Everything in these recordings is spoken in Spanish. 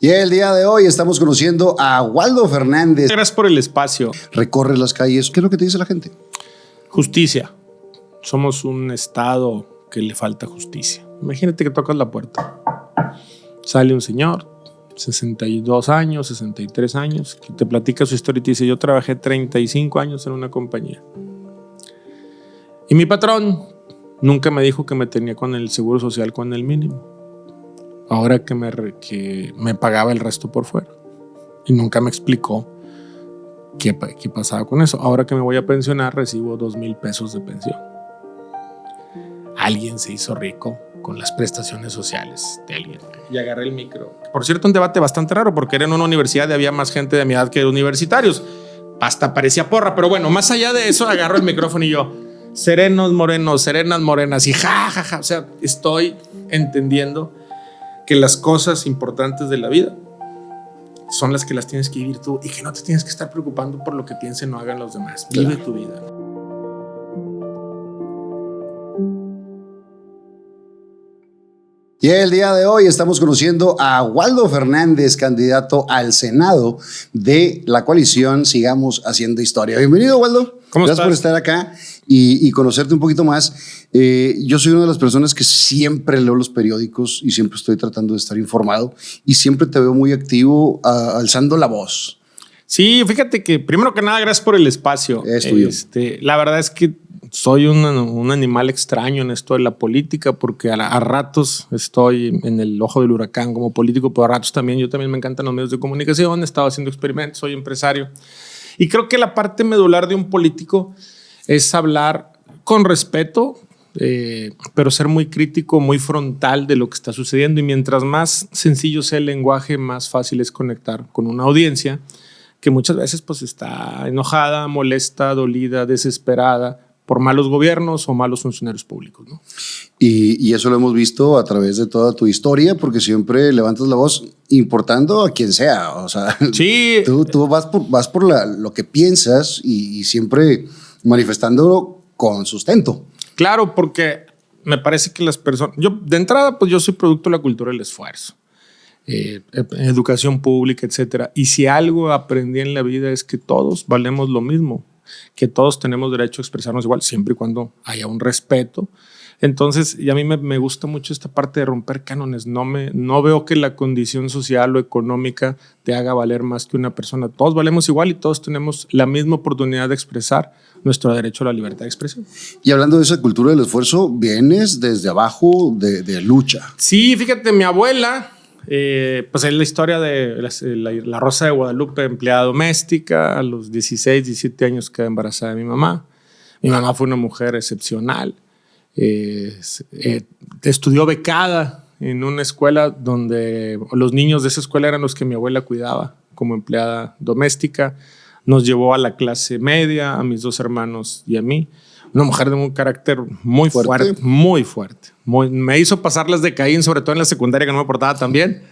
Y el día de hoy estamos conociendo a Waldo Fernández. Gracias por el espacio. Recorres las calles. ¿Qué es lo que te dice la gente? Justicia. Somos un estado que le falta justicia. Imagínate que tocas la puerta. Sale un señor, 62 años, 63 años, que te platica su historia y te dice: yo trabajé 35 años en una compañía. Y mi patrón nunca me dijo que me tenía con el seguro social con el mínimo. Ahora que me pagaba el resto por fuera. Y nunca me explicó qué pasaba con eso. Ahora que me voy a pensionar, recibo 2,000 pesos de pensión. Alguien se hizo rico con las prestaciones sociales de alguien. Y agarré el micro. Por cierto, un debate bastante raro, porque era en una universidad y había más gente de mi edad que universitarios. Hasta parecía porra, pero bueno, más allá de eso, agarro el micrófono y yo: serenos morenos, serenas morenas, y ja, ja, ja. O sea, estoy entendiendo que las cosas importantes de la vida son las que las tienes que vivir tú y que no te tienes que estar preocupando por lo que piensen o hagan los demás. Vive tu vida. Y el día de hoy estamos conociendo a Waldo Fernández, candidato al Senado de la coalición Sigamos Haciendo Historia. Bienvenido, Waldo. ¿Cómo Gracias estás? por estar acá y conocerte un poquito más. Yo soy una de las personas que siempre leo los periódicos y siempre estoy tratando de estar informado y siempre te veo muy activo, alzando la voz. Sí, fíjate que primero que nada, gracias por el espacio. Es tuyo. La verdad es que soy un animal extraño en esto de la política, porque a ratos estoy en el ojo del huracán como político, pero a ratos también yo también me encantan los medios de comunicación, he estado haciendo experimentos, soy empresario. Y creo que la parte medular de un político es hablar con respeto, pero ser muy crítico, muy frontal de lo que está sucediendo. Y mientras más sencillo sea el lenguaje, más fácil es conectar con una audiencia que muchas veces pues está enojada, molesta, dolida, desesperada por malos gobiernos o malos funcionarios públicos, ¿no? Y eso lo hemos visto a través de toda tu historia, porque siempre levantas la voz importando a quien sea. O sea, sí, tú vas por lo que piensas y siempre manifestándolo con sustento. Claro, porque me parece que las personas... Yo, de entrada, pues yo soy producto de la cultura del esfuerzo. Educación pública, etcétera. Y si algo aprendí en la vida es que todos valemos lo mismo, que todos tenemos derecho a expresarnos igual, siempre y cuando haya un respeto. Entonces, y a mí me gusta mucho esta parte de romper cánones. No veo que la condición social o económica te haga valer más que una persona. Todos valemos igual y todos tenemos la misma oportunidad de expresar nuestro derecho a la libertad de expresión. Y hablando de esa cultura del esfuerzo, vienes desde abajo de lucha. Sí, fíjate, mi abuela... pues es la historia de la Rosa de Guadalupe, empleada doméstica. A los 16, 17 años quedé embarazada de mi mamá. Mi mamá fue una mujer excepcional. Estudió becada en una escuela donde los niños de esa escuela eran los que mi abuela cuidaba como empleada doméstica. Nos llevó a la clase media, a mis 2 hermanos y a mí. Una mujer de un carácter muy fuerte, muy fuerte. Me hizo pasar las de Caín, sobre todo en la secundaria, que no me portaba tan bien.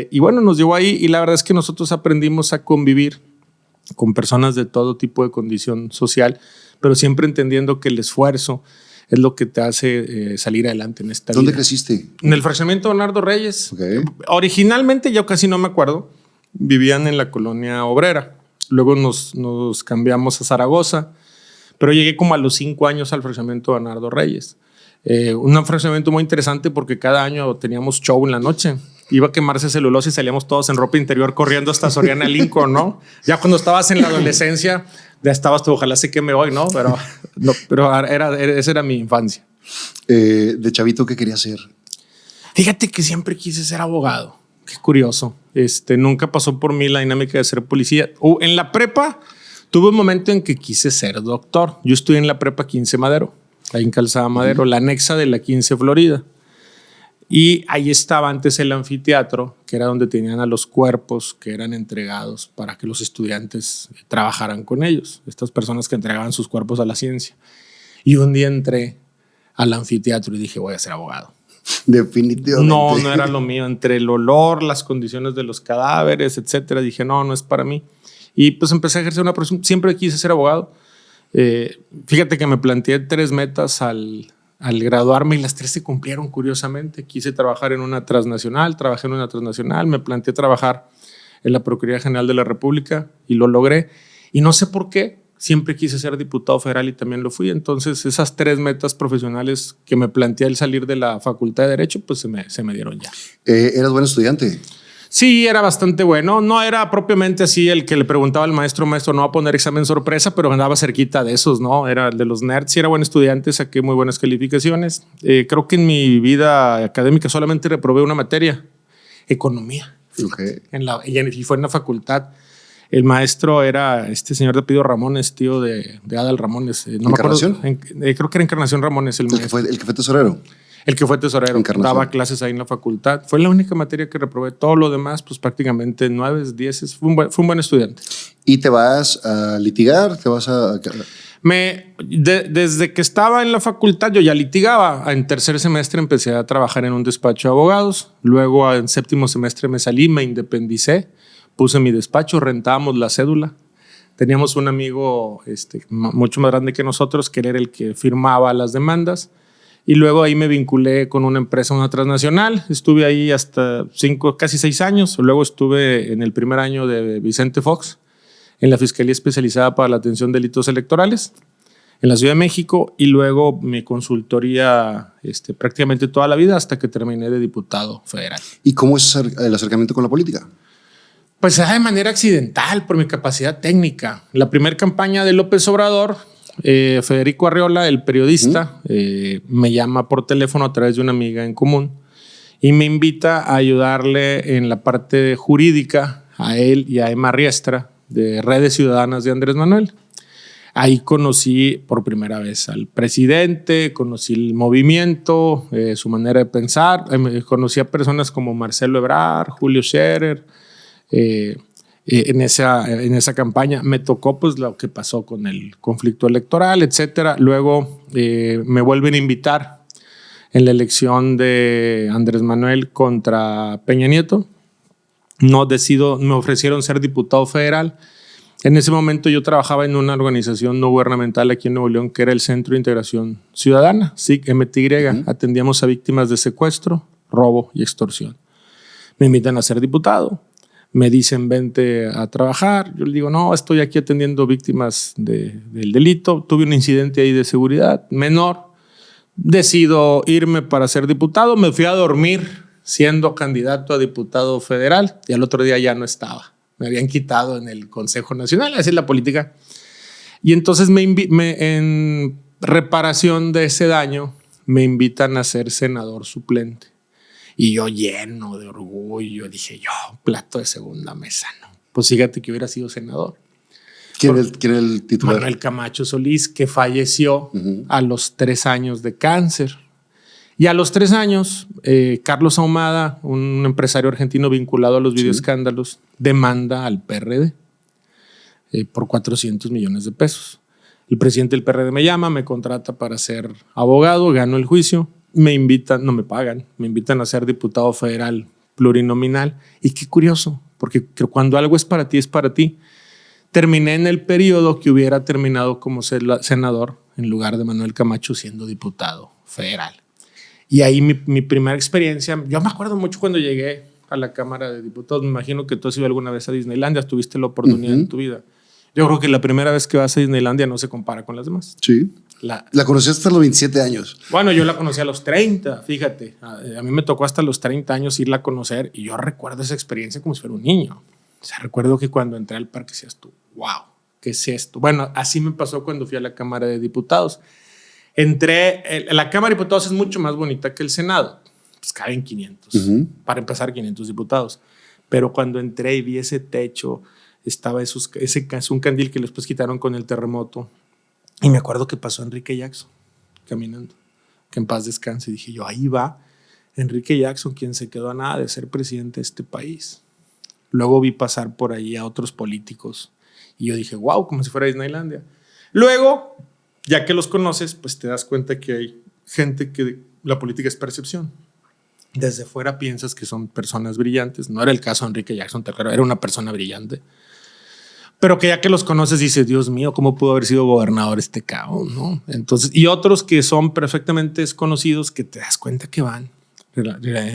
Y bueno, nos llevó ahí, y la verdad es que nosotros aprendimos a convivir con personas de todo tipo de condición social, pero siempre entendiendo que el esfuerzo es lo que te hace salir adelante en esta vida. ¿Dónde creciste? En el fraccionamiento Bernardo Reyes. Okay. Originalmente, yo casi no me acuerdo, vivían en la colonia obrera. Luego nos cambiamos a Zaragoza. Pero llegué como a los 5 años al fraccionamiento Bernardo Reyes. Un fraccionamiento muy interesante porque cada año teníamos show en la noche. Iba a quemarse celulosa y salíamos todos en ropa interior corriendo hasta Soriana Lincoln, ¿no? Ya cuando estabas en la adolescencia, ya estabas tú, ojalá se queme hoy, ¿no? Pero esa era mi infancia. De chavito, ¿qué querías ser? Fíjate que siempre quise ser abogado. Qué curioso. Nunca pasó por mí la dinámica de ser policía. En la prepa... Tuve un momento en que quise ser doctor. Yo estudié en la prepa 15 Madero, ahí en Calzada Madero, la anexa de la 15 Florida. Y ahí estaba antes el anfiteatro, que era donde tenían a los cuerpos que eran entregados para que los estudiantes trabajaran con ellos. Estas personas que entregaban sus cuerpos a la ciencia. Y un día entré al anfiteatro y dije, voy a ser abogado. Definitivamente. No era lo mío. Entre el olor, las condiciones de los cadáveres, etcétera, dije, no es para mí. Y pues empecé a ejercer una profesión. Siempre quise ser abogado. Fíjate que me planteé 3 metas al al graduarme y las tres se cumplieron curiosamente. Quise trabajar en una transnacional, trabajé en una transnacional, me planteé trabajar en la Procuraduría General de la República y lo logré. Y no sé por qué, siempre quise ser diputado federal y también lo fui. Entonces esas tres metas profesionales que me planteé al salir de la Facultad de Derecho, pues se me dieron ya. ¿Eras buen estudiante? Sí, era bastante bueno. No era propiamente así el que le preguntaba al maestro, no va a poner examen sorpresa, pero andaba cerquita de esos, ¿no? Era el de los nerds. Sí, era buen estudiante, saqué muy buenas calificaciones. Creo que en mi vida académica solamente reprobé una materia, economía. Okay. Y fue en la facultad. El maestro era este señor de apellido Ramones, tío de Adal Ramones. No ¿Encarnación? Me acuerdo, creo que era Encarnación Ramones. El que fue tesorero. El que fue tesorero, daba clases ahí en la facultad. Fue la única materia que reprobé. Todo lo demás, pues prácticamente 9, 10. Fue un buen estudiante. ¿Y te vas a litigar? ¿Te vas a...? Desde que estaba en la facultad yo ya litigaba. En tercer semestre empecé a trabajar en un despacho de abogados. Luego en séptimo semestre me salí, me independicé. Puse mi despacho, rentábamos la cédula. Teníamos un amigo mucho más grande que nosotros, que era el que firmaba las demandas. Y luego ahí me vinculé con una empresa, una transnacional. Estuve ahí hasta casi 6 años. Luego estuve en el primer año de Vicente Fox, en la Fiscalía Especializada para la Atención de Delitos Electorales, en la Ciudad de México. Y luego mi consultoría prácticamente toda la vida hasta que terminé de diputado federal. ¿Y cómo es el acercamiento con la política? Pues se da de manera accidental por mi capacidad técnica. La primera campaña de López Obrador, Federico Arreola, el periodista, me llama por teléfono a través de una amiga en común y me invita a ayudarle en la parte jurídica a él y a Emma Riestra de Redes Ciudadanas de Andrés Manuel. Ahí conocí por primera vez al presidente, conocí el movimiento, su manera de pensar. Conocí a personas como Marcelo Ebrard, Julio Scherer. En esa campaña me tocó pues lo que pasó con el conflicto electoral, etcétera. Luego me vuelven a invitar en la elección de Andrés Manuel contra Peña Nieto. Me ofrecieron ser diputado federal. En ese momento yo trabajaba en una organización no gubernamental aquí en Nuevo León que era el Centro de Integración Ciudadana, SIC-MTY. Atendíamos a víctimas de secuestro, robo y extorsión. Me invitan a ser diputado. Me dicen, vente a trabajar. Yo le digo, no, estoy aquí atendiendo víctimas del delito. Tuve un incidente ahí de seguridad menor. Decido irme para ser diputado. Me fui a dormir siendo candidato a diputado federal y al otro día ya no estaba. Me habían quitado en el Consejo Nacional, así es la política. Y entonces en reparación de ese daño me invitan a ser senador suplente. Y yo lleno de orgullo dije, yo, plato de segunda mesa, ¿no? Pues fíjate que hubiera sido senador. ¿Quién era el titular? Manuel Camacho Solís, que falleció a los 3 años de cáncer. Y a los 3 años, Carlos Ahumada, un empresario argentino vinculado a los videoescándalos, demanda al PRD por 400 millones de pesos. El presidente del PRD me llama, me contrata para ser abogado, gano el juicio. Me invitan, no me pagan, me invitan a ser diputado federal plurinominal. Y qué curioso, porque cuando algo es para ti, es para ti. Terminé en el periodo que hubiera terminado como senador en lugar de Manuel Camacho siendo diputado federal. Y ahí mi primera experiencia, yo me acuerdo mucho cuando llegué a la Cámara de Diputados. Me imagino que tú has ido alguna vez a Disneylandia, tuviste la oportunidad en tu vida. Yo creo que la primera vez que vas a Disneylandia no se compara con las demás. Sí. La conocí hasta los 27 años. Bueno, yo la conocí a los 30, fíjate. A mí me tocó hasta los 30 años irla a conocer y yo recuerdo esa experiencia como si fuera un niño. O sea, recuerdo que cuando entré al parque decías tú, wow, ¿qué es esto? Bueno, así me pasó cuando fui a la Cámara de Diputados. La Cámara de Diputados es mucho más bonita que el Senado. Pues caben 500. Para empezar, 500 diputados. Pero cuando entré y vi ese techo, estaba un candil que después quitaron con el terremoto. Y me acuerdo que pasó Enrique Jackson caminando, que en paz descanse. Y dije yo, ahí va Enrique Jackson, quien se quedó a nada de ser presidente de este país. Luego vi pasar por ahí a otros políticos y yo dije, wow, como si fuera Disneylandia. Luego, ya que los conoces, pues te das cuenta que hay gente que la política es percepción. Desde fuera piensas que son personas brillantes. No era el caso de Enrique Jackson, te aclaro, era una persona brillante. pero que ya que los conoces dices, Dios mío, ¿cómo pudo haber sido gobernador este cabrón? ¿No? Entonces, y otros que son perfectamente desconocidos que te das cuenta que van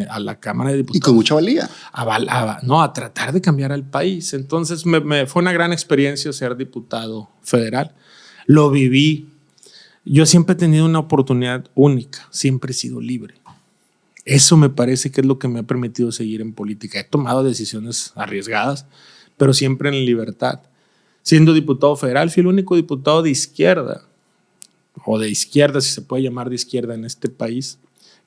a la Cámara de Diputados. Y con mucha valía. A tratar de cambiar al país. Entonces fue una gran experiencia ser diputado federal. Lo viví. Yo siempre he tenido una oportunidad única. Siempre he sido libre. Eso me parece que es lo que me ha permitido seguir en política. He tomado decisiones arriesgadas, pero siempre en libertad. Siendo diputado federal, fui el único diputado de izquierda, o de izquierda, si se puede llamar de izquierda en este país,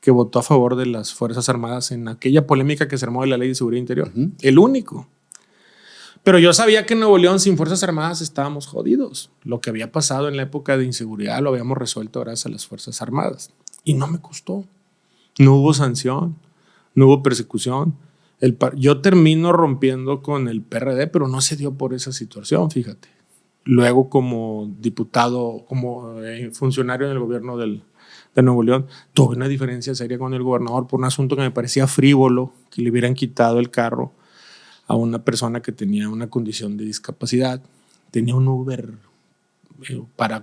que votó a favor de las Fuerzas Armadas en aquella polémica que se armó de la Ley de Seguridad Interior. El único. Pero yo sabía que en Nuevo León sin Fuerzas Armadas estábamos jodidos. Lo que había pasado en la época de inseguridad lo habíamos resuelto gracias a las Fuerzas Armadas. Y no me costó. No hubo sanción, no hubo persecución. Yo termino rompiendo con el PRD, pero no se dio por esa situación, fíjate. Luego como diputado, como funcionario en el gobierno de Nuevo León, tuve una diferencia seria con el gobernador por un asunto que me parecía frívolo, que le hubieran quitado el carro a una persona que tenía una condición de discapacidad. Tenía un Uber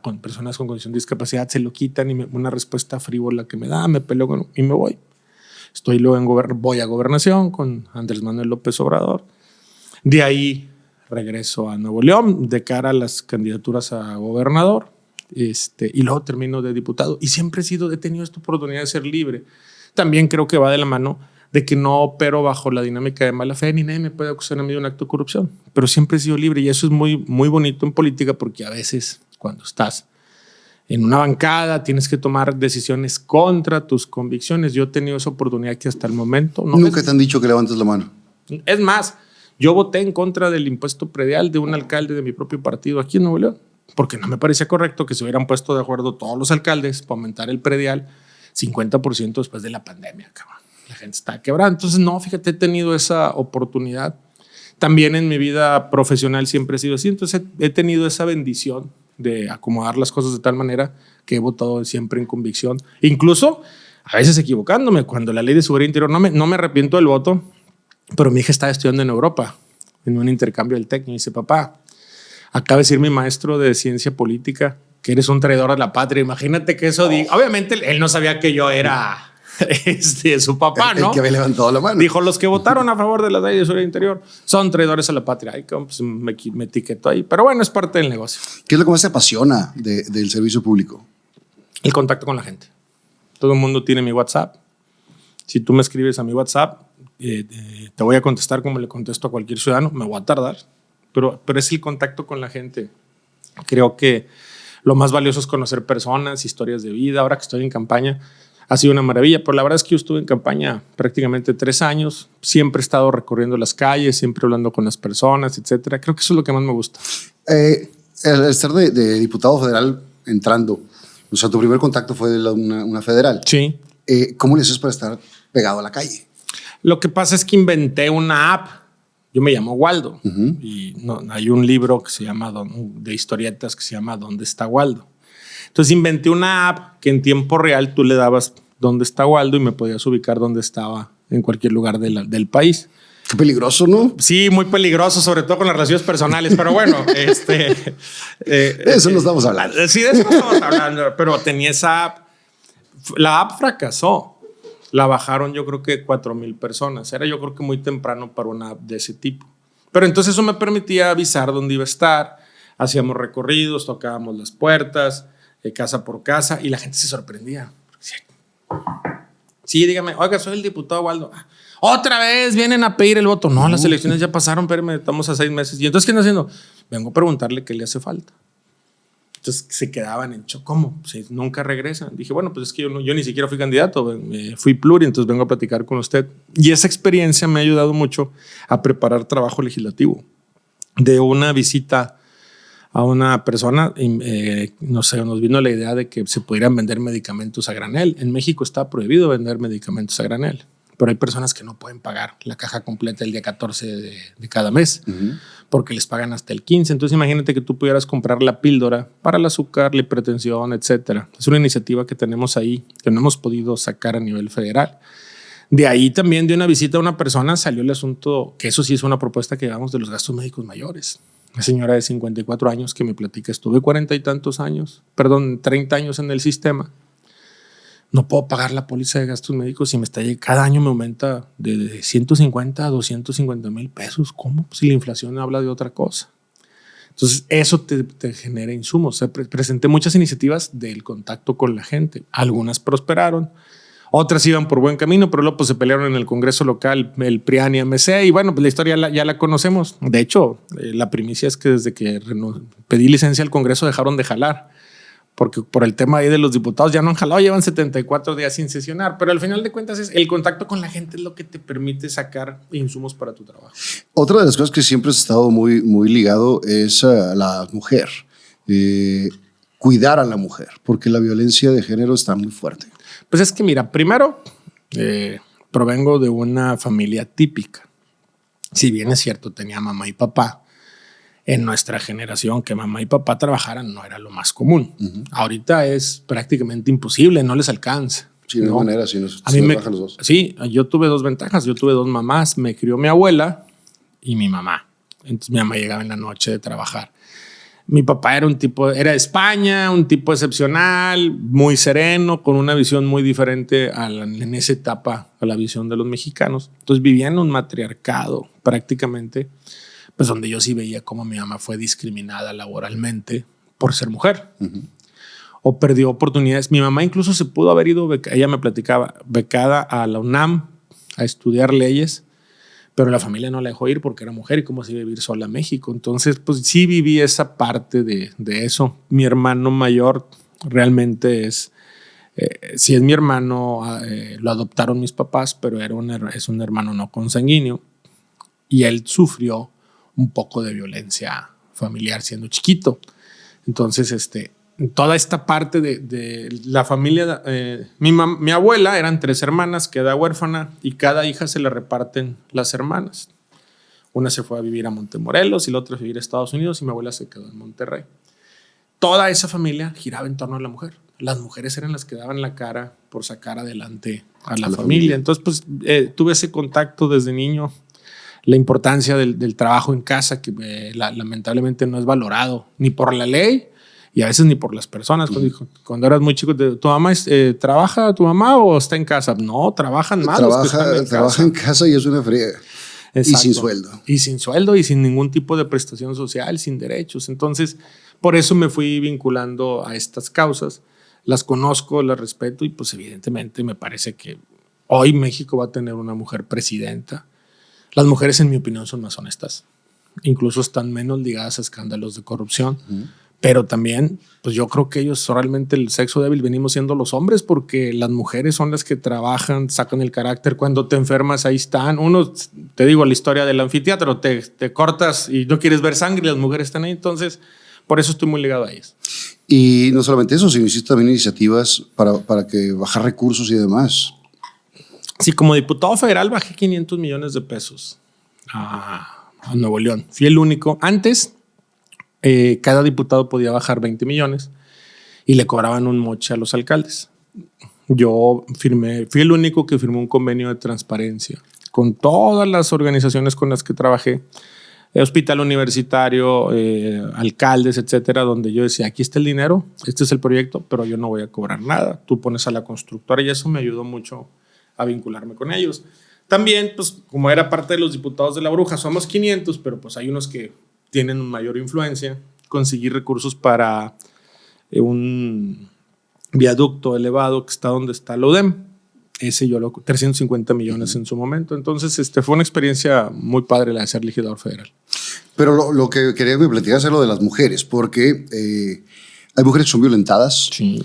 con personas con condición de discapacidad, se lo quitan y una respuesta frívola que me da, me peleo y me voy. Estoy luego voy a Gobernación con Andrés Manuel López Obrador. De ahí regreso a Nuevo León de cara a las candidaturas a gobernador. Y luego termino de diputado. Y siempre he tenido esta oportunidad de ser libre. También creo que va de la mano de que no opero bajo la dinámica de mala fe, ni nadie me puede acusar a mí de un acto de corrupción. Pero siempre he sido libre y eso es muy, muy bonito en política porque a veces cuando estás en una bancada tienes que tomar decisiones contra tus convicciones. Yo he tenido esa oportunidad que hasta el momento... Nunca te han dicho que levantes la mano. Es más, yo voté en contra del impuesto predial de un alcalde de mi propio partido aquí en Nuevo León, porque no me parecía correcto que se hubieran puesto de acuerdo todos los alcaldes para aumentar el predial 50% después de la pandemia, cabrón. La gente está quebrada. Entonces, no, fíjate, he tenido esa oportunidad. También en mi vida profesional siempre he sido así. Entonces, he tenido esa bendición de acomodar las cosas de tal manera que he votado siempre en convicción. Incluso, a veces equivocándome. Cuando la Ley de Seguridad Interior, no me arrepiento del voto, pero mi hija estaba estudiando en Europa, en un intercambio del TEC, y me dice, papá, acaba de decir mi maestro de ciencia política que eres un traidor a la patria. Imagínate que eso diga. Obviamente, él no sabía que yo era... su papá, ¿no? El que había levantado la mano. Dijo, los que votaron a favor de la Ley de Seguridad Interior son traidores a la patria. Ay, pues me etiquetó ahí. Pero bueno, es parte del negocio. ¿Qué es lo que más te apasiona del servicio público? El contacto con la gente. Todo el mundo tiene mi WhatsApp. Si tú me escribes a mi WhatsApp, te voy a contestar como le contesto a cualquier ciudadano. Me voy a tardar, pero es el contacto con la gente. Creo que lo más valioso es conocer personas, historias de vida. Ahora que estoy en campaña, ha sido una maravilla, pero la verdad es que yo estuve en campaña prácticamente 3 años. Siempre he estado recorriendo las calles, siempre hablando con las personas, etcétera. Creo que eso es lo que más me gusta. El estar de diputado federal entrando, o sea, tu primer contacto fue de una federal. Sí. ¿Cómo le haces para estar pegado a la calle? Lo que pasa es que inventé una app. Yo me llamo Waldo y hay un libro que se llama de historietas que se llama ¿Dónde está Waldo? Entonces inventé una app que en tiempo real tú le dabas dónde está Waldo y me podías ubicar dónde estaba en cualquier lugar del país. Qué peligroso, ¿no? Sí, muy peligroso, sobre todo con las relaciones personales, pero bueno, de eso no estamos hablando. Sí, de eso no estamos hablando, pero tenía esa app. La app fracasó. La bajaron yo creo que 4,000 personas. Era yo creo que muy temprano para una app de ese tipo. Pero entonces eso me permitía avisar dónde iba a estar. Hacíamos recorridos, tocábamos las puertas, casa por casa, y la gente se sorprendía. Sí, dígame, oiga, soy el diputado Waldo. Otra vez vienen a pedir el voto. No, las elecciones ya pasaron, pero estamos a 6 meses. ¿Y entonces qué están haciendo? Vengo a preguntarle qué le hace falta. Entonces se quedaban en shock. ¿Cómo? Si nunca regresan. Dije, bueno, pues es que yo ni siquiera fui candidato, fui pluri, entonces vengo a platicar con usted. Y esa experiencia me ha ayudado mucho a preparar trabajo legislativo. De una visita a una persona, no sé, nos vino la idea de que se pudieran vender medicamentos a granel. En México está prohibido vender medicamentos a granel, pero hay personas que no pueden pagar la caja completa el día 14 de cada mes porque les pagan hasta el 15. Entonces imagínate que tú pudieras comprar la píldora para el azúcar, la hipertensión, etcétera. Es una iniciativa que tenemos ahí que no hemos podido sacar a nivel federal. De ahí también de una visita a una persona salió el asunto, que eso sí es una propuesta que llevamos de los gastos médicos mayores. una señora de 54 años que me platica, estuve 40 y tantos años, 30 años en el sistema. No puedo pagar la póliza de gastos médicos y cada año me aumenta de 150 a 250 mil pesos. ¿Cómo? Si la inflación habla de otra cosa. Entonces, eso te genera insumos. Presenté muchas iniciativas del contacto con la gente. Algunas prosperaron, otras iban por buen camino, pero luego pues, se pelearon en el Congreso local, el PRIAN y MC, y bueno, pues la historia ya la conocemos. De hecho, la primicia es que desde que pedí licencia al Congreso dejaron de jalar, porque por el tema ahí de los diputados ya no han jalado, llevan 74 días sin sesionar, pero al final de cuentas el contacto con la gente es lo que te permite sacar insumos para tu trabajo. Otra de las cosas que siempre has estado muy, muy ligado es a la mujer, cuidar a la mujer, porque la violencia de género está muy fuerte. Pues es que mira, primero provengo de una familia típica. Si bien es cierto, tenía mamá y papá. En nuestra generación, que mamá y papá trabajaran no era lo más común. Ahorita es prácticamente imposible, no les alcanza. Sí, de alguna manera, sí, los dos. Sí, yo tuve dos ventajas. Yo tuve dos mamás. Me crió mi abuela y mi mamá. Entonces mi mamá llegaba en la noche de trabajar. Mi papá era era de España, un tipo excepcional, muy sereno, con una visión muy diferente en esa etapa a la visión de los mexicanos. Entonces vivía en un matriarcado prácticamente, pues donde yo sí veía cómo mi mamá fue discriminada laboralmente por ser mujer. O perdió oportunidades. Mi mamá incluso se pudo haber ido, ella me platicaba, becada a la UNAM a estudiar leyes, pero la familia no la dejó ir porque era mujer y cómo se iba a vivir sola a México. Entonces, pues sí viví esa parte de eso. Mi hermano mayor realmente sí es mi hermano, lo adoptaron mis papás, pero es un hermano no consanguíneo y él sufrió un poco de violencia familiar siendo chiquito. Entonces, toda esta parte de la familia, mi abuela eran 3 hermanas, queda huérfana y cada hija se le reparten las hermanas. Una se fue a vivir a Montemorelos y la otra a vivir a Estados Unidos y mi abuela se quedó en Monterrey. Toda esa familia giraba en torno a la mujer. Las mujeres eran las que daban la cara por sacar adelante a la familia. Entonces, pues tuve ese contacto desde niño. La importancia del trabajo en casa, que lamentablemente no es valorado ni por la ley y a veces ni por las personas. Cuando eras muy chico, ¿tu mamá trabaja tu mamá o está en casa? No, trabajan más. Trabaja en casa y es una friega. Exacto. Y sin sueldo. Y sin sueldo y sin ningún tipo de prestación social, sin derechos. Entonces, por eso me fui vinculando a estas causas. Las conozco, las respeto y pues evidentemente me parece que hoy México va a tener una mujer presidenta. Las mujeres, en mi opinión, son más honestas. Incluso están menos ligadas a escándalos de corrupción. Pero también, pues yo creo que ellos realmente el sexo débil venimos siendo los hombres, porque las mujeres son las que trabajan, sacan el carácter. Cuando te enfermas, ahí están. Uno, te digo, la historia del anfiteatro, te cortas y no quieres ver sangre y las mujeres están ahí. Entonces, por eso estoy muy ligado a ellas. Y no solamente eso, sino hiciste también iniciativas para que bajar recursos y demás. Sí, como diputado federal bajé 500 millones de pesos a Nuevo León. Fui el único. Antes, cada diputado podía bajar 20 millones y le cobraban un moche a los alcaldes. Yo fui el único que firmó un convenio de transparencia con todas las organizaciones con las que trabajé. Hospital universitario, alcaldes, etcétera, donde yo decía, aquí está el dinero, este es el proyecto, pero yo no voy a cobrar nada. Tú pones a la constructora y eso me ayudó mucho a vincularme con ellos. También, pues, como era parte de los diputados de La Bruja, somos 500, pero pues hay unos que tienen mayor influencia. Conseguí recursos para un viaducto elevado que está donde está la UDEM. Ese 350 millones en su momento. Entonces, fue una experiencia muy padre la de ser legislador federal. Pero lo que quería que me platicaras es lo de las mujeres, porque hay mujeres que son violentadas. Sí.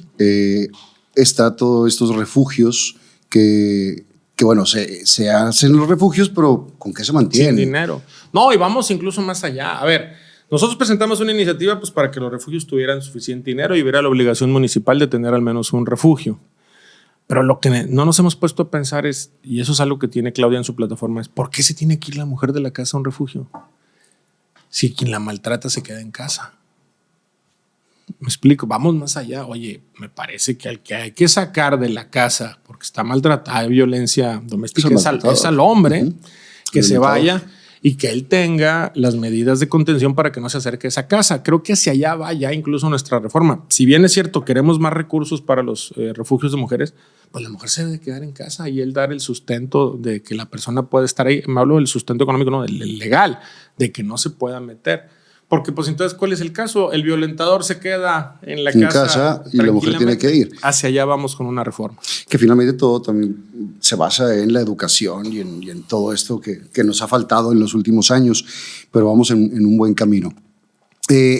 Está todos estos refugios que bueno, se hacen los refugios, pero ¿con qué se mantienen? Sin dinero. No, y vamos incluso más allá. A ver, nosotros presentamos una iniciativa pues, para que los refugios tuvieran suficiente dinero y hubiera la obligación municipal de tener al menos un refugio. Pero lo que no nos hemos puesto a pensar es, y eso es algo que tiene Claudia en su plataforma, es ¿por qué se tiene que ir la mujer de la casa a un refugio? Si quien la maltrata se queda en casa. Me explico, vamos más allá. Oye, me parece que al que hay que sacar de la casa porque está maltratada, hay violencia doméstica, es al hombre que se vaya y que él tenga las medidas de contención para que no se acerque a esa casa. Creo que hacia allá va ya incluso nuestra reforma. Si bien es cierto, queremos más recursos para los refugios de mujeres, pues la mujer se debe quedar en casa y él dar el sustento de que la persona pueda estar ahí. Me hablo del sustento económico, no, del legal, de que no se pueda meter. Porque pues entonces, ¿cuál es el caso? El violentador se queda en la casa y la mujer tiene que ir. Hacia allá vamos con una reforma. Que finalmente todo también se basa en la educación y en todo esto que nos ha faltado en los últimos años, pero vamos en un buen camino.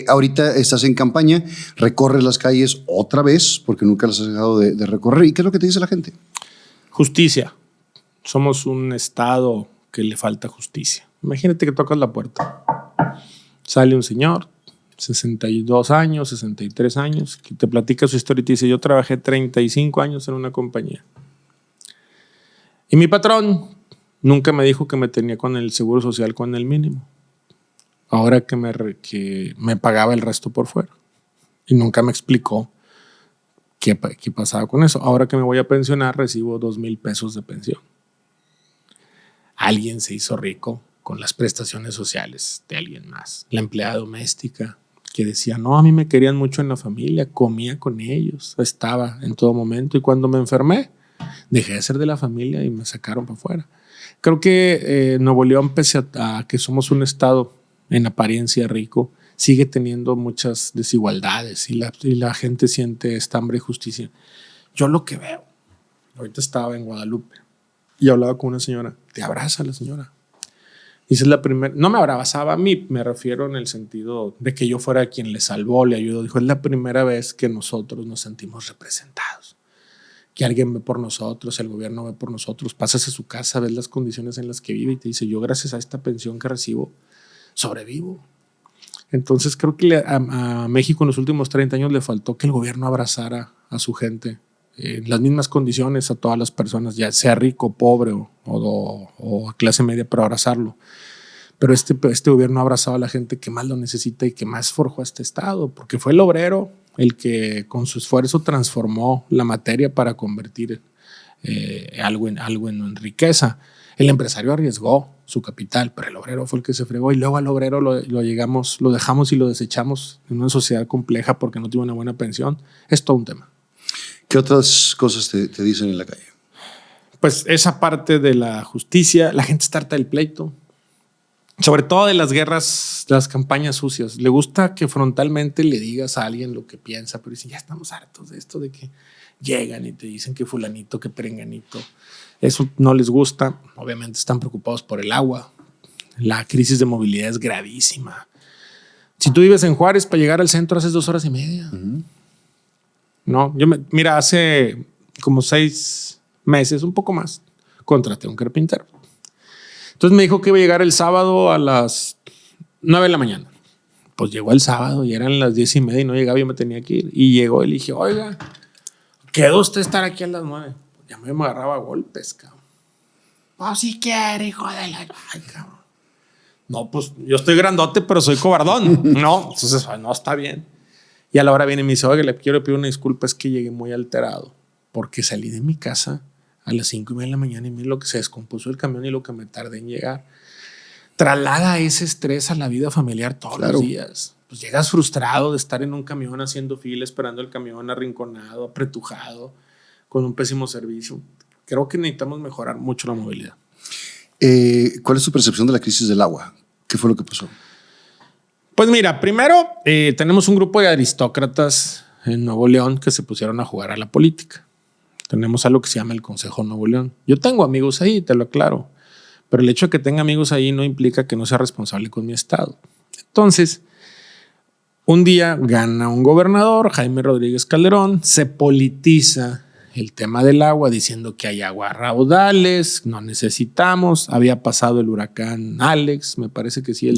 Ahorita estás en campaña, recorres las calles otra vez, porque nunca las has dejado de recorrer. ¿Y qué es lo que te dice la gente? Justicia. Somos un estado que le falta justicia. Imagínate que tocas la puerta. Sale un señor, 62 años, 63 años, que te platica su historia y te dice, yo trabajé 35 años en una compañía. Y mi patrón nunca me dijo que me tenía con el seguro social con el mínimo. Ahora que me pagaba el resto por fuera. Y nunca me explicó qué pasaba con eso. Ahora que me voy a pensionar, recibo 2,000 pesos de pensión. Alguien se hizo rico con las prestaciones sociales de alguien más. La empleada doméstica que decía, no, a mí me querían mucho en la familia, comía con ellos, estaba en todo momento y cuando me enfermé, dejé de ser de la familia y me sacaron para afuera. Creo que Nuevo León, pese a que somos un estado en apariencia rico, sigue teniendo muchas desigualdades y la gente siente esta hambre de justicia. Yo lo que veo, ahorita estaba en Guadalupe y hablaba con una señora, te abraza la señora. Dice, es la primera, no me abrazaba a mí, me refiero en el sentido de que yo fuera quien le salvó, le ayudó. Dijo, es la primera vez que nosotros nos sentimos representados, que alguien ve por nosotros, el gobierno ve por nosotros. Pasas a su casa, ves las condiciones en las que vive y te dice, yo gracias a esta pensión que recibo, sobrevivo. Entonces creo que a México en los últimos 30 años le faltó que el gobierno abrazara a su gente en las mismas condiciones a todas las personas, ya sea rico, pobre o clase media, para abrazarlo. Pero este gobierno ha abrazado a la gente que más lo necesita y que más forjó a este estado, porque fue el obrero el que con su esfuerzo transformó la materia para convertir algo en riqueza. El empresario arriesgó su capital, pero el obrero fue el que se fregó y luego al obrero lo dejamos y lo desechamos en una sociedad compleja porque no tiene una buena pensión. Es todo un tema. ¿Qué otras cosas te dicen en la calle? Pues esa parte de la justicia, la gente está harta del pleito, sobre todo de las guerras, de las campañas sucias. Le gusta que frontalmente le digas a alguien lo que piensa, pero dicen, ya estamos hartos de esto, de que llegan y te dicen que fulanito, que perenganito. Eso no les gusta. Obviamente están preocupados por el agua. La crisis de movilidad es gravísima. Si tú vives en Juárez, para llegar al centro haces 2 horas y media. Uh-huh. No, mira, hace como 6 meses, un poco más, contraté a un carpintero. Entonces me dijo que iba a llegar el sábado a las 9 de la mañana. Pues llegó el sábado y eran las 10:30 y no llegaba, yo me tenía que ir. Y llegó y le dije, oiga, ¿quedó usted estar aquí a las 9? Ya me agarraba a golpes, cabrón. Pues si quiere, hijo de la... Ay, cabrón. No, pues yo estoy grandote, pero soy cobardón. No, entonces no está bien. Y a la hora viene y me dice, oiga, le quiero pedir una disculpa, es que llegué muy alterado porque salí de mi casa a las 5:30 de la mañana y mira lo que se descompuso el camión y lo que me tardé en llegar. Traslada ese estrés a la vida familiar todos los días. Pues llegas frustrado de estar en un camión haciendo fila, esperando el camión arrinconado, apretujado, con un pésimo servicio. Creo que necesitamos mejorar mucho la movilidad. ¿Cuál es tu percepción de la crisis del agua? ¿Qué fue lo que pasó? Pues mira, primero tenemos un grupo de aristócratas en Nuevo León que se pusieron a jugar a la política. Tenemos algo que se llama el Consejo Nuevo León. Yo tengo amigos ahí, te lo aclaro, pero el hecho de que tenga amigos ahí no implica que no sea responsable con mi estado. Entonces, un día gana un gobernador, Jaime Rodríguez Calderón, se politiza el tema del agua diciendo que hay agua a raudales, no necesitamos. Había pasado el huracán Alex, me parece que sí, el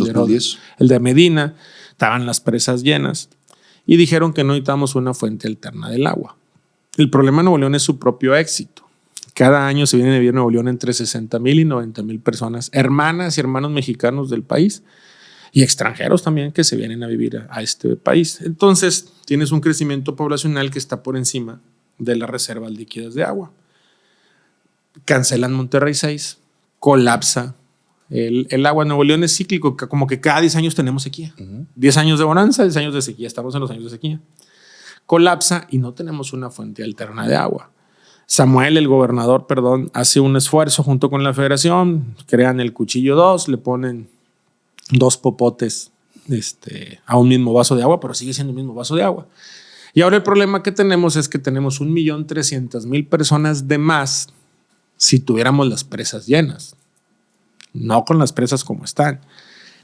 de Medina, estaban las presas llenas y dijeron que no necesitamos una fuente alterna del agua. El problema de Nuevo León es su propio éxito. Cada año se vienen a vivir en Nuevo León entre 60,000 y 90,000 personas, hermanas y hermanos mexicanos del país y extranjeros también que se vienen a vivir a este país. Entonces tienes un crecimiento poblacional que está por encima de las reservas líquidas de agua. Cancelan Monterrey 6, colapsa El agua en Nuevo León es cíclico, como que cada 10 años tenemos sequía. 10 años de bonanza, 10 años de sequía. Estamos en los años de sequía. Colapsa y no tenemos una fuente alterna de agua. Samuel, el gobernador, hace un esfuerzo junto con la federación, crean el Cuchillo 2, le ponen 2 popotes a un mismo vaso de agua, pero sigue siendo el mismo vaso de agua. Y ahora el problema que tenemos es que tenemos 1.300.000 personas de más si tuviéramos las presas llenas. No con las presas como están.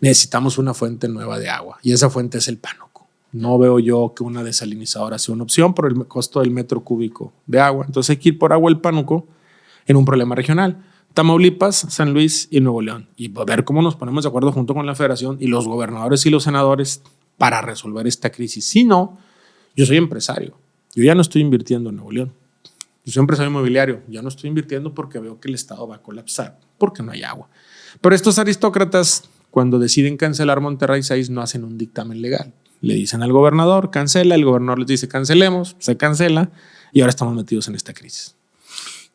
Necesitamos una fuente nueva de agua y esa fuente es el Pánuco. No veo yo que una desalinizadora sea una opción por el costo del metro cúbico de agua. Entonces hay que ir por agua el Pánuco en un problema regional. Tamaulipas, San Luis y Nuevo León. Y ver cómo nos ponemos de acuerdo junto con la federación y los gobernadores y los senadores para resolver esta crisis. Si no, yo soy empresario. Yo ya no estoy invirtiendo en Nuevo León. Yo soy empresario inmobiliario. Ya no estoy invirtiendo porque veo que el Estado va a colapsar, porque no hay agua. Pero estos aristócratas, cuando deciden cancelar Monterrey 6, no hacen un dictamen legal. Le dicen al gobernador, cancela, el gobernador les dice, cancelemos, se cancela y ahora estamos metidos en esta crisis.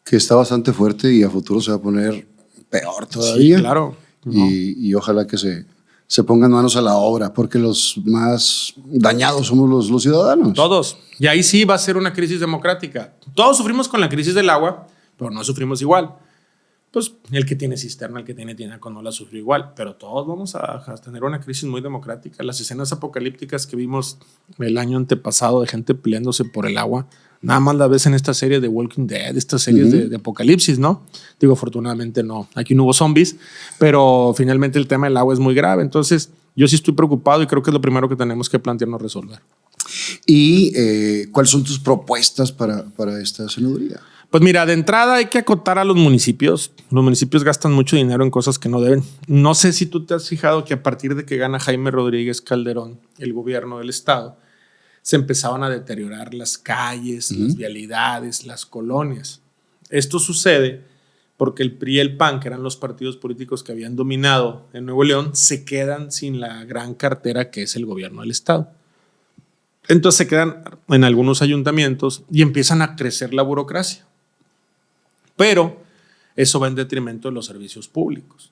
Que está bastante fuerte y a futuro se va a poner peor todavía. Sí, claro. No. Y ojalá que se pongan manos a la obra, porque los más dañados somos los ciudadanos. Todos. Y ahí sí va a ser una crisis democrática. Todos sufrimos con la crisis del agua, pero no sufrimos igual. Pues el que tiene cisterna, el que tiene tinaco no la sufrió igual, pero todos vamos a tener una crisis muy democrática. Las escenas apocalípticas que vimos el año antepasado de gente peleándose por el agua, nada más la ves en esta serie de Walking Dead, estas series de apocalipsis, ¿no? Digo, afortunadamente no, aquí no hubo zombies, pero finalmente el tema del agua es muy grave. Entonces yo sí estoy preocupado y creo que es lo primero que tenemos que plantearnos resolver. ¿Y cuáles son tus propuestas para esta senaduría? Pues mira, de entrada hay que acotar a los municipios. Los municipios gastan mucho dinero en cosas que no deben. No sé si tú te has fijado que a partir de que gana Jaime Rodríguez Calderón, el gobierno del estado, se empezaban a deteriorar las calles, las vialidades, las colonias. Esto sucede porque el PRI y el PAN, que eran los partidos políticos que habían dominado en Nuevo León, se quedan sin la gran cartera que es el gobierno del estado. Entonces se quedan en algunos ayuntamientos y empiezan a crecer la burocracia. Pero eso va en detrimento de los servicios públicos.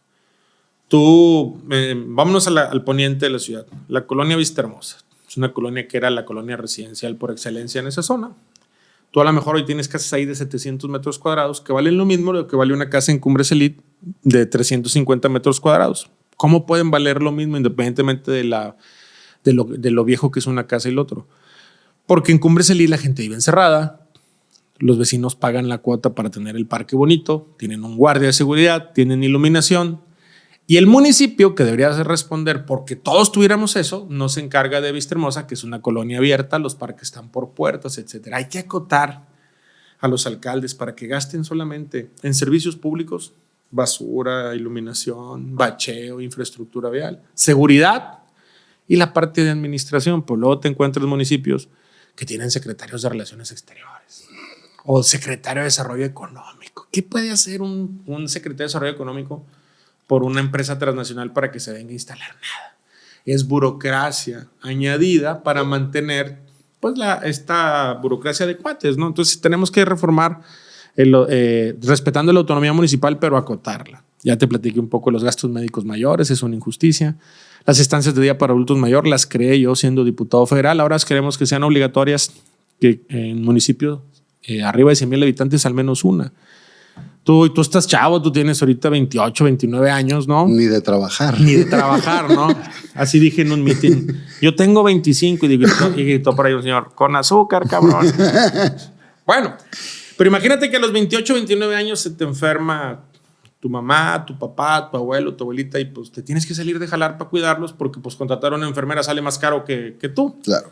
Vámonos al poniente de la ciudad. La colonia Vista Hermosa. Es una colonia que era la colonia residencial por excelencia en esa zona. Tú a lo mejor hoy tienes casas ahí de 700 metros cuadrados que valen lo mismo de lo que vale una casa en Cumbres Elite de 350 metros cuadrados. ¿Cómo pueden valer lo mismo independientemente de lo viejo que es una casa y el otro? Porque en Cumbres Elite la gente vive encerrada. Los vecinos pagan la cuota para tener el parque bonito, tienen un guardia de seguridad, tienen iluminación. Y el municipio, que debería responder porque todos tuviéramos eso, no se encarga de Vista Hermosa, que es una colonia abierta, los parques están por puertas, etc. Hay que acotar a los alcaldes para que gasten solamente en servicios públicos, basura, iluminación, bacheo, infraestructura vial, seguridad y la parte de administración. Pues luego te encuentras municipios que tienen secretarios de Relaciones Exteriores o secretario de Desarrollo Económico. ¿Qué puede hacer un secretario de Desarrollo Económico por una empresa transnacional para que se venga a instalar? Nada. Es burocracia añadida para mantener pues esta burocracia de cuates, ¿no? Entonces tenemos que reformar respetando la autonomía municipal, pero acotarla. Ya te platiqué un poco los gastos médicos mayores, es una injusticia. Las estancias de día para adultos mayor las creé yo siendo diputado federal. Ahora queremos que sean obligatorias, que en municipios arriba de 100,000 habitantes al menos una. Tú estás chavo, tú tienes ahorita 28, 29 años, ¿no? Ni de trabajar. Ni de trabajar, ¿no? Así dije en un meeting. Yo tengo 25 y gritó por ahí un señor, con azúcar, cabrón. Bueno, pero imagínate que a los 28, 29 años se te enferma tu mamá, tu papá, tu abuelo, tu abuelita y pues te tienes que salir de jalar para cuidarlos porque pues contratar a una enfermera sale más caro que tú. Claro.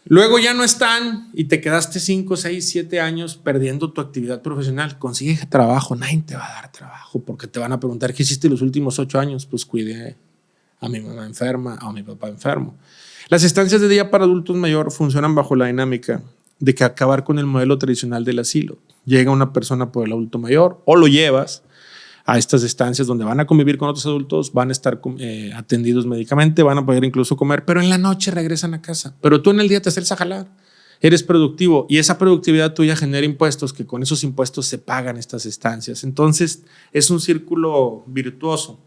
Luego ya no están y te quedaste 5, 6, 7 años perdiendo tu actividad profesional. Consigue trabajo, nadie te va a dar trabajo porque te van a preguntar ¿qué hiciste los últimos 8 años? Pues cuidé a mi mamá enferma, a mi papá enfermo. Las estancias de día para adultos mayor funcionan bajo la dinámica de que acabar con el modelo tradicional del asilo. Llega una persona por el adulto mayor o lo llevas a estas estancias donde van a convivir con otros adultos, van a estar atendidos médicamente, van a poder incluso comer, pero en la noche regresan a casa. Pero tú en el día te sales a jalar eres productivo y esa productividad tuya genera impuestos, que con esos impuestos se pagan estas estancias. Entonces es un círculo virtuoso.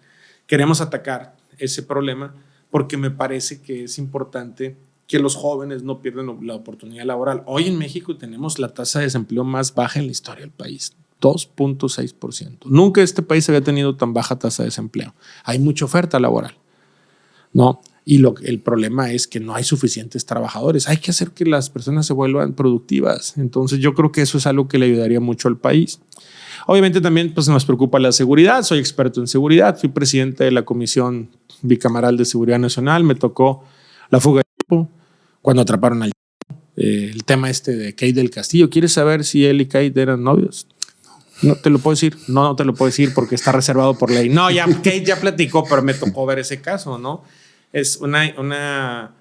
Queremos atacar ese problema porque me parece que es importante que los jóvenes no pierdan la oportunidad laboral. Hoy en México tenemos la tasa de desempleo más baja en la historia del país, 2.6%. Nunca este país había tenido tan baja tasa de desempleo. Hay mucha oferta laboral, ¿no? Y el problema es que no hay suficientes trabajadores. Hay que hacer que las personas se vuelvan productivas. Entonces yo creo que eso es algo que le ayudaría mucho al país. Obviamente también pues, nos preocupa la seguridad. Soy experto en seguridad. Fui presidente de la Comisión Bicameral de Seguridad Nacional. Me tocó la fuga de Chapo, cuando atraparon al el tema de Kate del Castillo. ¿Quieres saber si él y Kate eran novios? No te lo puedo decir. No te lo puedo decir porque está reservado por ley. No, ya Kate ya platicó, pero me tocó ver ese caso, ¿no? Es una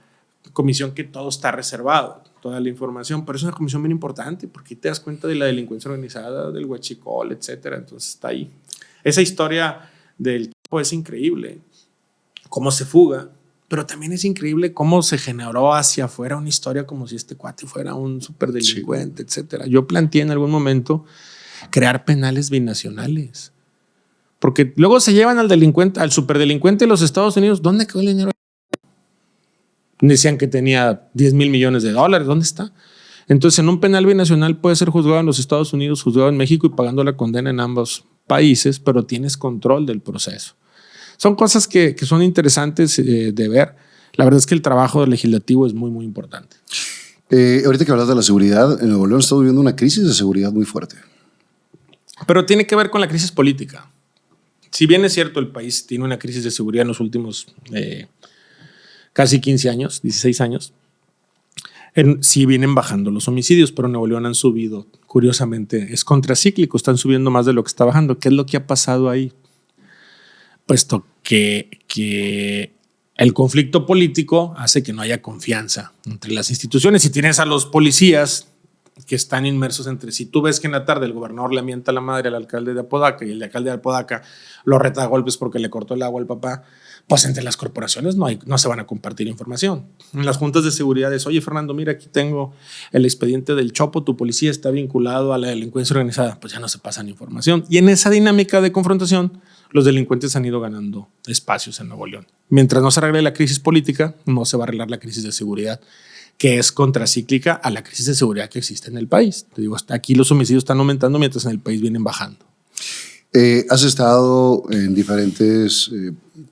comisión que todo está reservado, toda la información, pero es una comisión bien importante porque te das cuenta de la delincuencia organizada, del huachicol, etcétera. Entonces está ahí. Esa historia del tipo es increíble, cómo se fuga, pero también es increíble cómo se generó hacia afuera una historia como si este cuate fuera un superdelincuente, etcétera. Yo planteé en algún momento crear penales binacionales, porque luego se llevan al delincuente, al superdelincuente de los Estados Unidos. ¿Dónde quedó el dinero? Decían que tenía $10 mil millones. ¿Dónde está? Entonces, en un penal binacional puede ser juzgado en los Estados Unidos, juzgado en México y pagando la condena en ambos países, pero tienes control del proceso. Son cosas que son interesantes de ver. La verdad es que el trabajo legislativo es muy, muy importante. Ahorita que hablas de la seguridad, en Nuevo León estamos viviendo una crisis de seguridad muy fuerte. Pero tiene que ver con la crisis política. Si bien es cierto, el país tiene una crisis de seguridad en los últimos casi 15 años, 16 años, sí vienen bajando los homicidios, pero en Nuevo León han subido. Curiosamente, es contracíclico, están subiendo más de lo que está bajando. ¿Qué es lo que ha pasado ahí? Puesto que el conflicto político hace que no haya confianza entre las instituciones. Si tienes a los policías que están inmersos entre sí. Tú ves que en la tarde el gobernador le mienta la madre al alcalde de Apodaca y el alcalde de Apodaca lo reta a golpes porque le cortó el agua al papá. Pues entre las corporaciones no se van a compartir información. En las juntas de seguridad es, oye Fernando, mira, aquí tengo el expediente del Chopo, tu policía está vinculado a la delincuencia organizada. Pues ya no se pasan información. Y en esa dinámica de confrontación, los delincuentes han ido ganando espacios en Nuevo León. Mientras no se arregle la crisis política, no se va a arreglar la crisis de seguridad, que es contracíclica a la crisis de seguridad que existe en el país. Te digo, aquí los homicidios están aumentando mientras en el país vienen bajando. Has estado en diferentes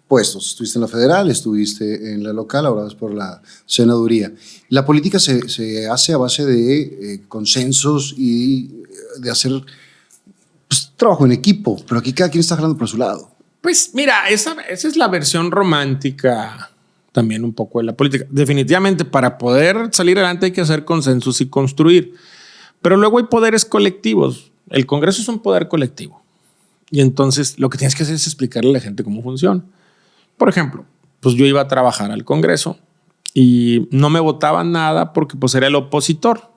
puestos. Estuviste en la federal, estuviste en la local, ahora vas por la senaduría. La política se hace a base de consensos y de hacer trabajo en equipo, pero aquí cada quien está jalando por su lado. Pues mira, esa es la versión romántica también un poco de la política. Definitivamente, para poder salir adelante hay que hacer consensos y construir. Pero luego hay poderes colectivos. El Congreso es un poder colectivo. Y entonces lo que tienes que hacer es explicarle a la gente cómo funciona. Por ejemplo, pues yo iba a trabajar al Congreso y no me votaban nada porque pues era el opositor.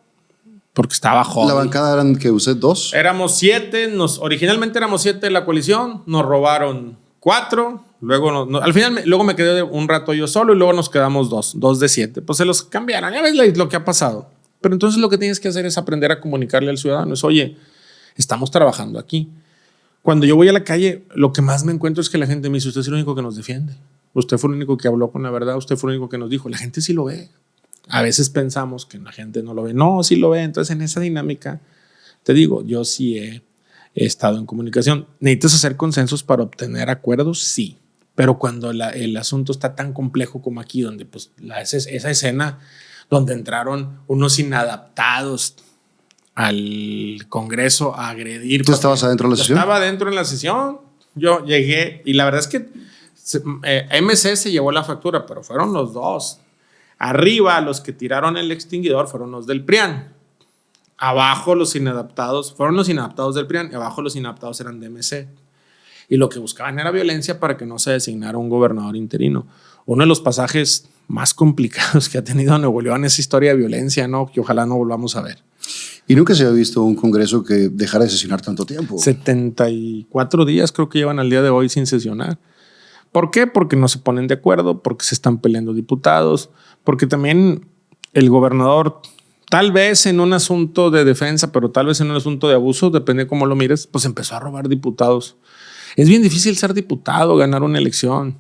Porque estaba joven. ¿La bancada eran que usted 2? Éramos 7. Originalmente éramos 7 de la coalición. Nos robaron 4. Luego, al final, luego me quedé un rato yo solo y luego nos quedamos 2 de 7. Pues se los cambiaron. Ya ves lo que ha pasado. Pero entonces lo que tienes que hacer es aprender a comunicarle al ciudadano. Es, oye, estamos trabajando aquí. Cuando yo voy a la calle, lo que más me encuentro es que la gente me dice, usted es el único que nos defiende. Usted fue el único que habló con la verdad. Usted fue el único que nos dijo. La gente sí lo ve. A veces pensamos que la gente no lo ve. No, sí lo ve. Entonces, en esa dinámica, te digo, yo sí he estado en comunicación. ¿Necesitas hacer consensos para obtener acuerdos? Sí. Pero cuando el asunto está tan complejo como aquí, donde pues esa escena donde entraron unos inadaptados al Congreso a agredir. ¿Tú estabas adentro de la sesión? Estaba adentro en la sesión. Yo llegué y la verdad es que MC se llevó la factura, pero fueron los dos. Arriba, los que tiraron el extinguidor fueron los del PRIAN. Abajo, los inadaptados fueron los inadaptados del PRIAN y abajo los inadaptados eran de MC. Y lo que buscaban era violencia para que no se designara un gobernador interino. Uno de los pasajes más complicados que ha tenido Nuevo León es historia de violencia, ¿no? Que ojalá no volvamos a ver. Y nunca se había visto un Congreso que dejara de sesionar tanto tiempo. 74 días creo que llevan al día de hoy sin sesionar. ¿Por qué? Porque no se ponen de acuerdo, porque se están peleando diputados, porque también el gobernador tal vez en un asunto de defensa, pero tal vez en un asunto de abuso, depende de cómo lo mires, pues empezó a robar diputados. Es bien difícil ser diputado, ganar una elección.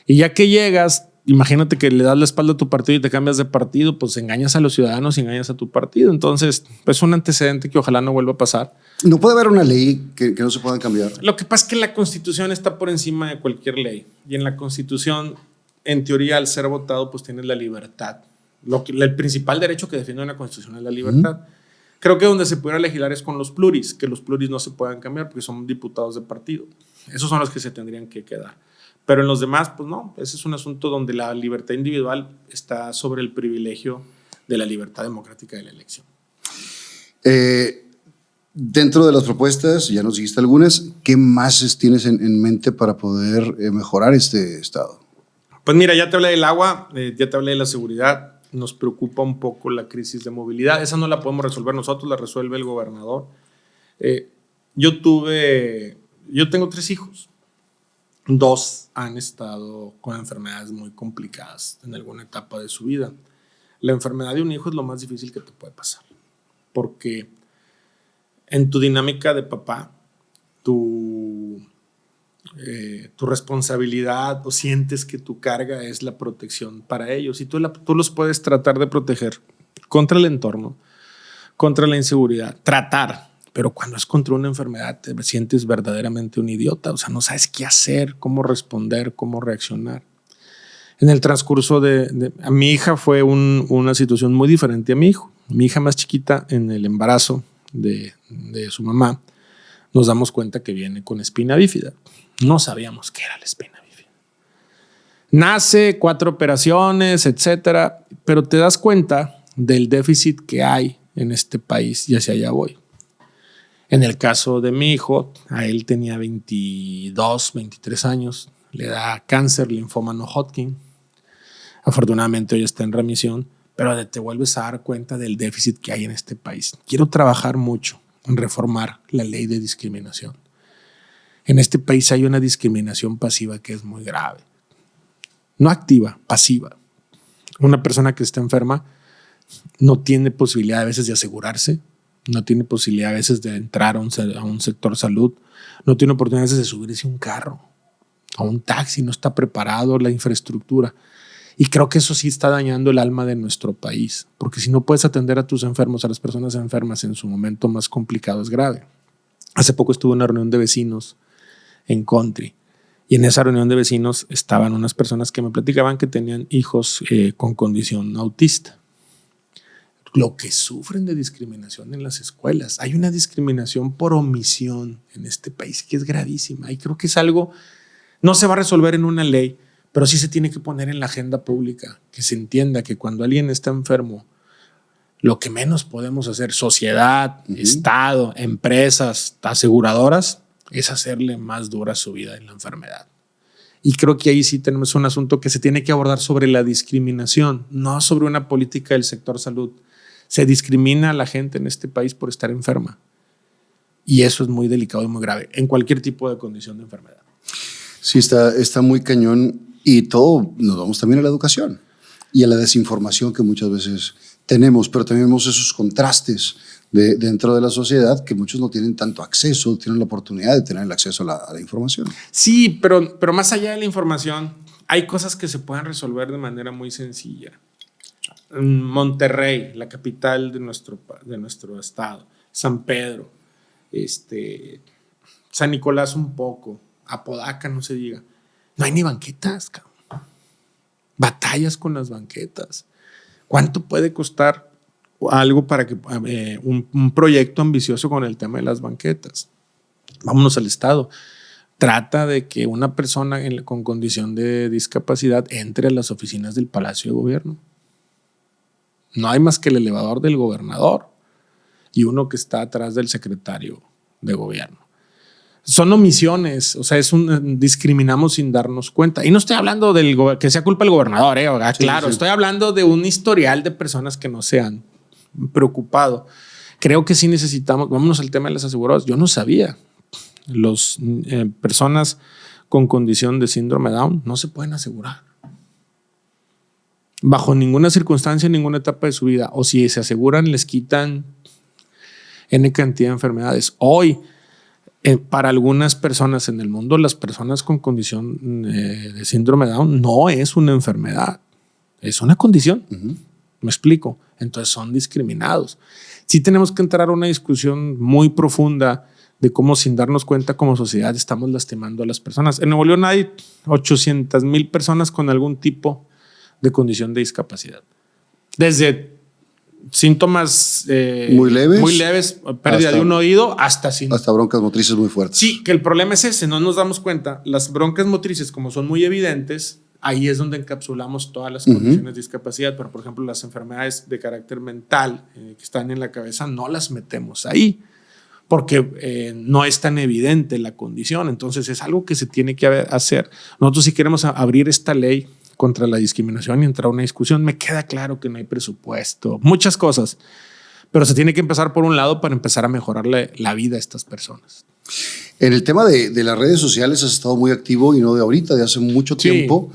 Y ya que llegas, imagínate que le das la espalda a tu partido y te cambias de partido, pues engañas a los ciudadanos y engañas a tu partido. Entonces, es un antecedente que ojalá no vuelva a pasar. No puede haber una ley que no se pueda cambiar. Lo que pasa es que la Constitución está por encima de cualquier ley. Y en la Constitución, en teoría, al ser votado, pues tienes la libertad. El principal derecho que defiende una Constitución es la libertad. Creo que donde se pudiera legislar es con los pluris, que los pluris no se puedan cambiar porque son diputados de partido. Esos son los que se tendrían que quedar. Pero en los demás, pues no, ese es un asunto donde la libertad individual está sobre el privilegio de la libertad democrática de la elección. Dentro de las propuestas, ya nos dijiste algunas, ¿qué más tienes en mente para poder mejorar este estado? Pues mira, ya te hablé del agua, ya te hablé de la seguridad. Nos preocupa un poco la crisis de movilidad. Esa no la podemos resolver nosotros, la resuelve el gobernador. Yo tengo 3 hijos. 2 han estado con enfermedades muy complicadas en alguna etapa de su vida. La enfermedad de un hijo es lo más difícil que te puede pasar, porque en tu dinámica de papá, tu responsabilidad o sientes que tu carga es la protección para ellos y tú los puedes tratar de proteger contra el entorno, contra la inseguridad, pero cuando es contra una enfermedad te sientes verdaderamente un idiota, o sea, no sabes qué hacer, cómo responder, cómo reaccionar. En el transcurso a mi hija fue una situación muy diferente a mi hijo. Mi hija más chiquita, en el embarazo de su mamá, nos damos cuenta que viene con espina bífida. No sabíamos qué era la espina bífida. Nace, 4 operaciones, etcétera, pero te das cuenta del déficit que hay en este país y hacia allá voy. En el caso de mi hijo, a él tenía 22, 23 años, le da cáncer, linfoma no Hodgkin. Afortunadamente hoy está en remisión, pero te vuelves a dar cuenta del déficit que hay en este país. Quiero trabajar mucho en reformar la ley de discriminación. En este país hay una discriminación pasiva que es muy grave. No activa, pasiva. Una persona que está enferma no tiene posibilidad a veces de asegurarse, no tiene posibilidad a veces de entrar a un sector salud, no tiene oportunidad a veces de subirse a un carro, a un taxi, no está preparado la infraestructura. Y creo que eso sí está dañando el alma de nuestro país, porque si no puedes atender a tus enfermos, a las personas enfermas en su momento más complicado, es grave. Hace poco estuve en una reunión de vecinos en Country y en esa reunión de vecinos estaban unas personas que me platicaban que tenían hijos con condición autista. Lo que sufren de discriminación en las escuelas. Hay una discriminación por omisión en este país que es gravísima y creo que es algo, no se va a resolver en una ley, pero sí se tiene que poner en la agenda pública, que se entienda que cuando alguien está enfermo, lo que menos podemos hacer, sociedad, Estado, empresas, aseguradoras, es hacerle más dura su vida en la enfermedad. Y creo que ahí sí tenemos un asunto que se tiene que abordar sobre la discriminación, no sobre una política del sector salud. Se discrimina a la gente en este país por estar enferma. Y eso es muy delicado y muy grave en cualquier tipo de condición de enfermedad. Sí, está muy cañón. Y todo nos vamos también a la educación y a la desinformación que muchas veces tenemos, pero también vemos esos contrastes dentro de la sociedad que muchos no tienen tanto acceso, tienen la oportunidad de tener el acceso a la información. Sí, pero más allá de la información, hay cosas que se pueden resolver de manera muy sencilla. Monterrey, la capital de nuestro estado, San Pedro, San Nicolás un poco, Apodaca no se diga. No hay ni banquetas, cabrón. Batallas con las banquetas. ¿Cuánto puede costar algo para que un proyecto ambicioso con el tema de las banquetas? Vámonos al Estado. Trata de que una persona con condición de discapacidad entre a las oficinas del Palacio de Gobierno. No hay más que el elevador del gobernador y uno que está atrás del secretario de gobierno. Son omisiones, o sea, discriminamos sin darnos cuenta. Y no estoy hablando que sea culpa del gobernador, claro, sí. Estoy hablando de un historial de personas que no se han preocupado. Creo que sí necesitamos, vámonos al tema de las aseguradoras. Yo no sabía, las personas con condición de síndrome Down no se pueden asegurar. bajo ninguna circunstancia, en ninguna etapa de su vida, o si se aseguran, les quitan N cantidad de enfermedades. Hoy, para algunas personas en el mundo, las personas con condición de síndrome de Down no es una enfermedad, es una condición. ¿Me explico? Entonces son discriminados. Sí tenemos que entrar a una discusión muy profunda de cómo, sin darnos cuenta como sociedad, estamos lastimando a las personas. En Nuevo León hay 800,000 personas con algún tipo de condición de discapacidad. Desde síntomas muy leves, pérdida de un oído, hasta broncas motrices muy fuertes. Sí, que el problema es ese, no nos damos cuenta. Las broncas motrices, como son muy evidentes, ahí es donde encapsulamos todas las condiciones de discapacidad, pero por ejemplo las enfermedades de carácter mental que están en la cabeza no las metemos ahí porque no es tan evidente la condición. Entonces es algo que se tiene que hacer. Nosotros, si queremos abrir esta ley contra la discriminación y entrar a una discusión, me queda claro que no hay presupuesto, muchas cosas, pero se tiene que empezar por un lado para empezar a mejorarle la vida a estas personas. En el tema de las redes sociales has estado muy activo y no de ahorita, de hace mucho tiempo.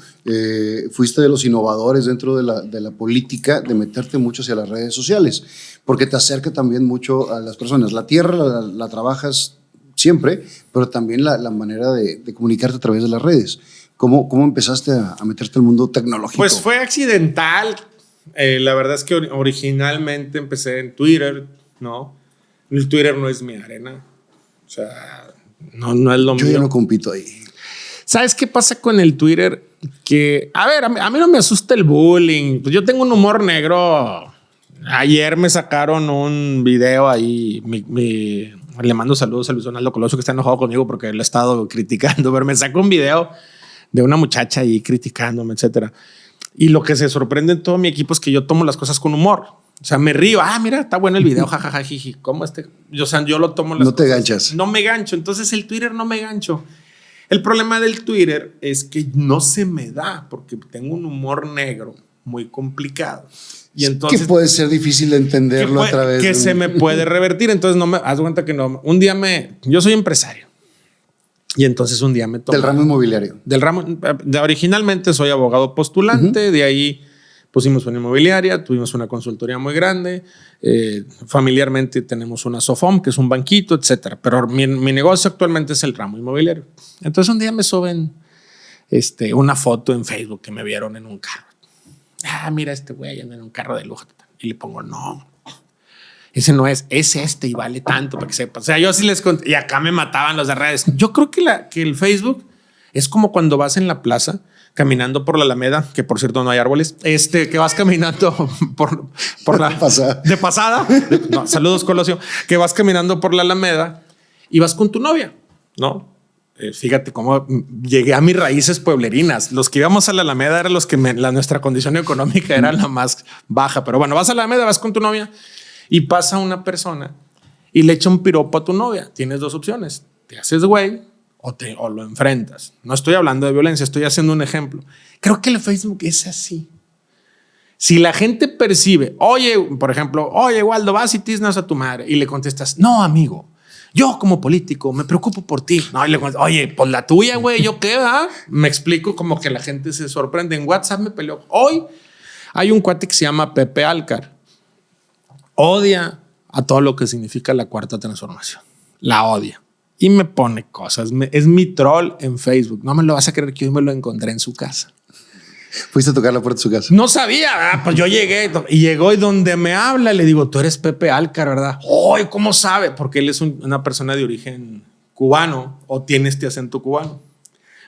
Fuiste de los innovadores dentro de la política de meterte mucho hacia las redes sociales, porque te acerca también mucho a las personas. La tierra la trabajas siempre, pero también la manera de comunicarte a través de las redes. ¿Cómo empezaste a meterte al mundo tecnológico? Pues fue accidental. La verdad es que originalmente empecé en Twitter, ¿no? El Twitter no es mi arena. O sea, no es lo mío. Yo ya no compito ahí. ¿Sabes qué pasa con el Twitter? Que, a mí no me asusta el bullying. Pues yo tengo un humor negro. Ayer me sacaron un video ahí. Le mando saludos a Luis Donaldo Colosio, que está enojado conmigo porque lo he estado criticando. Pero me sacó un video de una muchacha ahí criticándome, etcétera. Y lo que se sorprende en todo mi equipo es que yo tomo las cosas con humor. O sea, me río. Mira, está bueno el video. Jajaja, jiji. ¿Cómo yo lo tomo. No te ganchas. No me gancho. Entonces el Twitter no me gancho. El problema del Twitter es que no se me da porque tengo un humor negro muy complicado. Y entonces, que puede ser difícil de entenderlo a través que se me puede revertir. Entonces no me haz cuenta que no. Un día yo soy empresario. Y entonces un día me tomé. Del ramo inmobiliario. Originalmente soy abogado postulante. De ahí pusimos una inmobiliaria, tuvimos una consultoría muy grande. Familiarmente tenemos una Sofom, que es un banquito, etcétera. Pero mi negocio actualmente es el ramo inmobiliario. Entonces un día me suben una foto en Facebook que me vieron en un carro. Mira, este güey anda en un carro de lujo. Y le pongo, no, ese no es y vale tanto para que sepa. O sea, yo sí les conté. Y acá me mataban los de redes. Yo creo que el Facebook es como cuando vas en la plaza caminando por la Alameda, que por cierto no hay árboles, que vas caminando por la de pasada. No, saludos, Colosio. Que vas caminando por la Alameda y vas con tu novia, ¿no? Fíjate cómo llegué a mis raíces pueblerinas. Los que íbamos a la Alameda eran los que nuestra condición económica era la más baja. Pero bueno, vas a la Alameda, vas con tu novia y pasa una persona y le echa un piropo a tu novia. Tienes dos opciones. Te haces güey o lo enfrentas. No estoy hablando de violencia, estoy haciendo un ejemplo. Creo que el Facebook es así. Si la gente percibe, por ejemplo, Waldo, vas y tiznas a tu madre y le contestas, no, amigo, yo como político me preocupo por ti. No, y le contestas, pues la tuya, güey, ¿yo qué? Me explico, como que la gente se sorprende. En WhatsApp me peleó. Hoy hay un cuate que se llama Pepe Alcar. Odia a todo lo que significa la cuarta transformación. La odia. Y me pone cosas. Es mi troll en Facebook. No me lo vas a creer que hoy me lo encontré en su casa. Fuiste a tocar la puerta de su casa. No sabía, ¿verdad? Pues yo llegué y llegó y donde me habla le digo, tú eres Pepe Alcar, ¿verdad? ¿Cómo sabe? Porque él es una persona de origen cubano o tiene este acento cubano.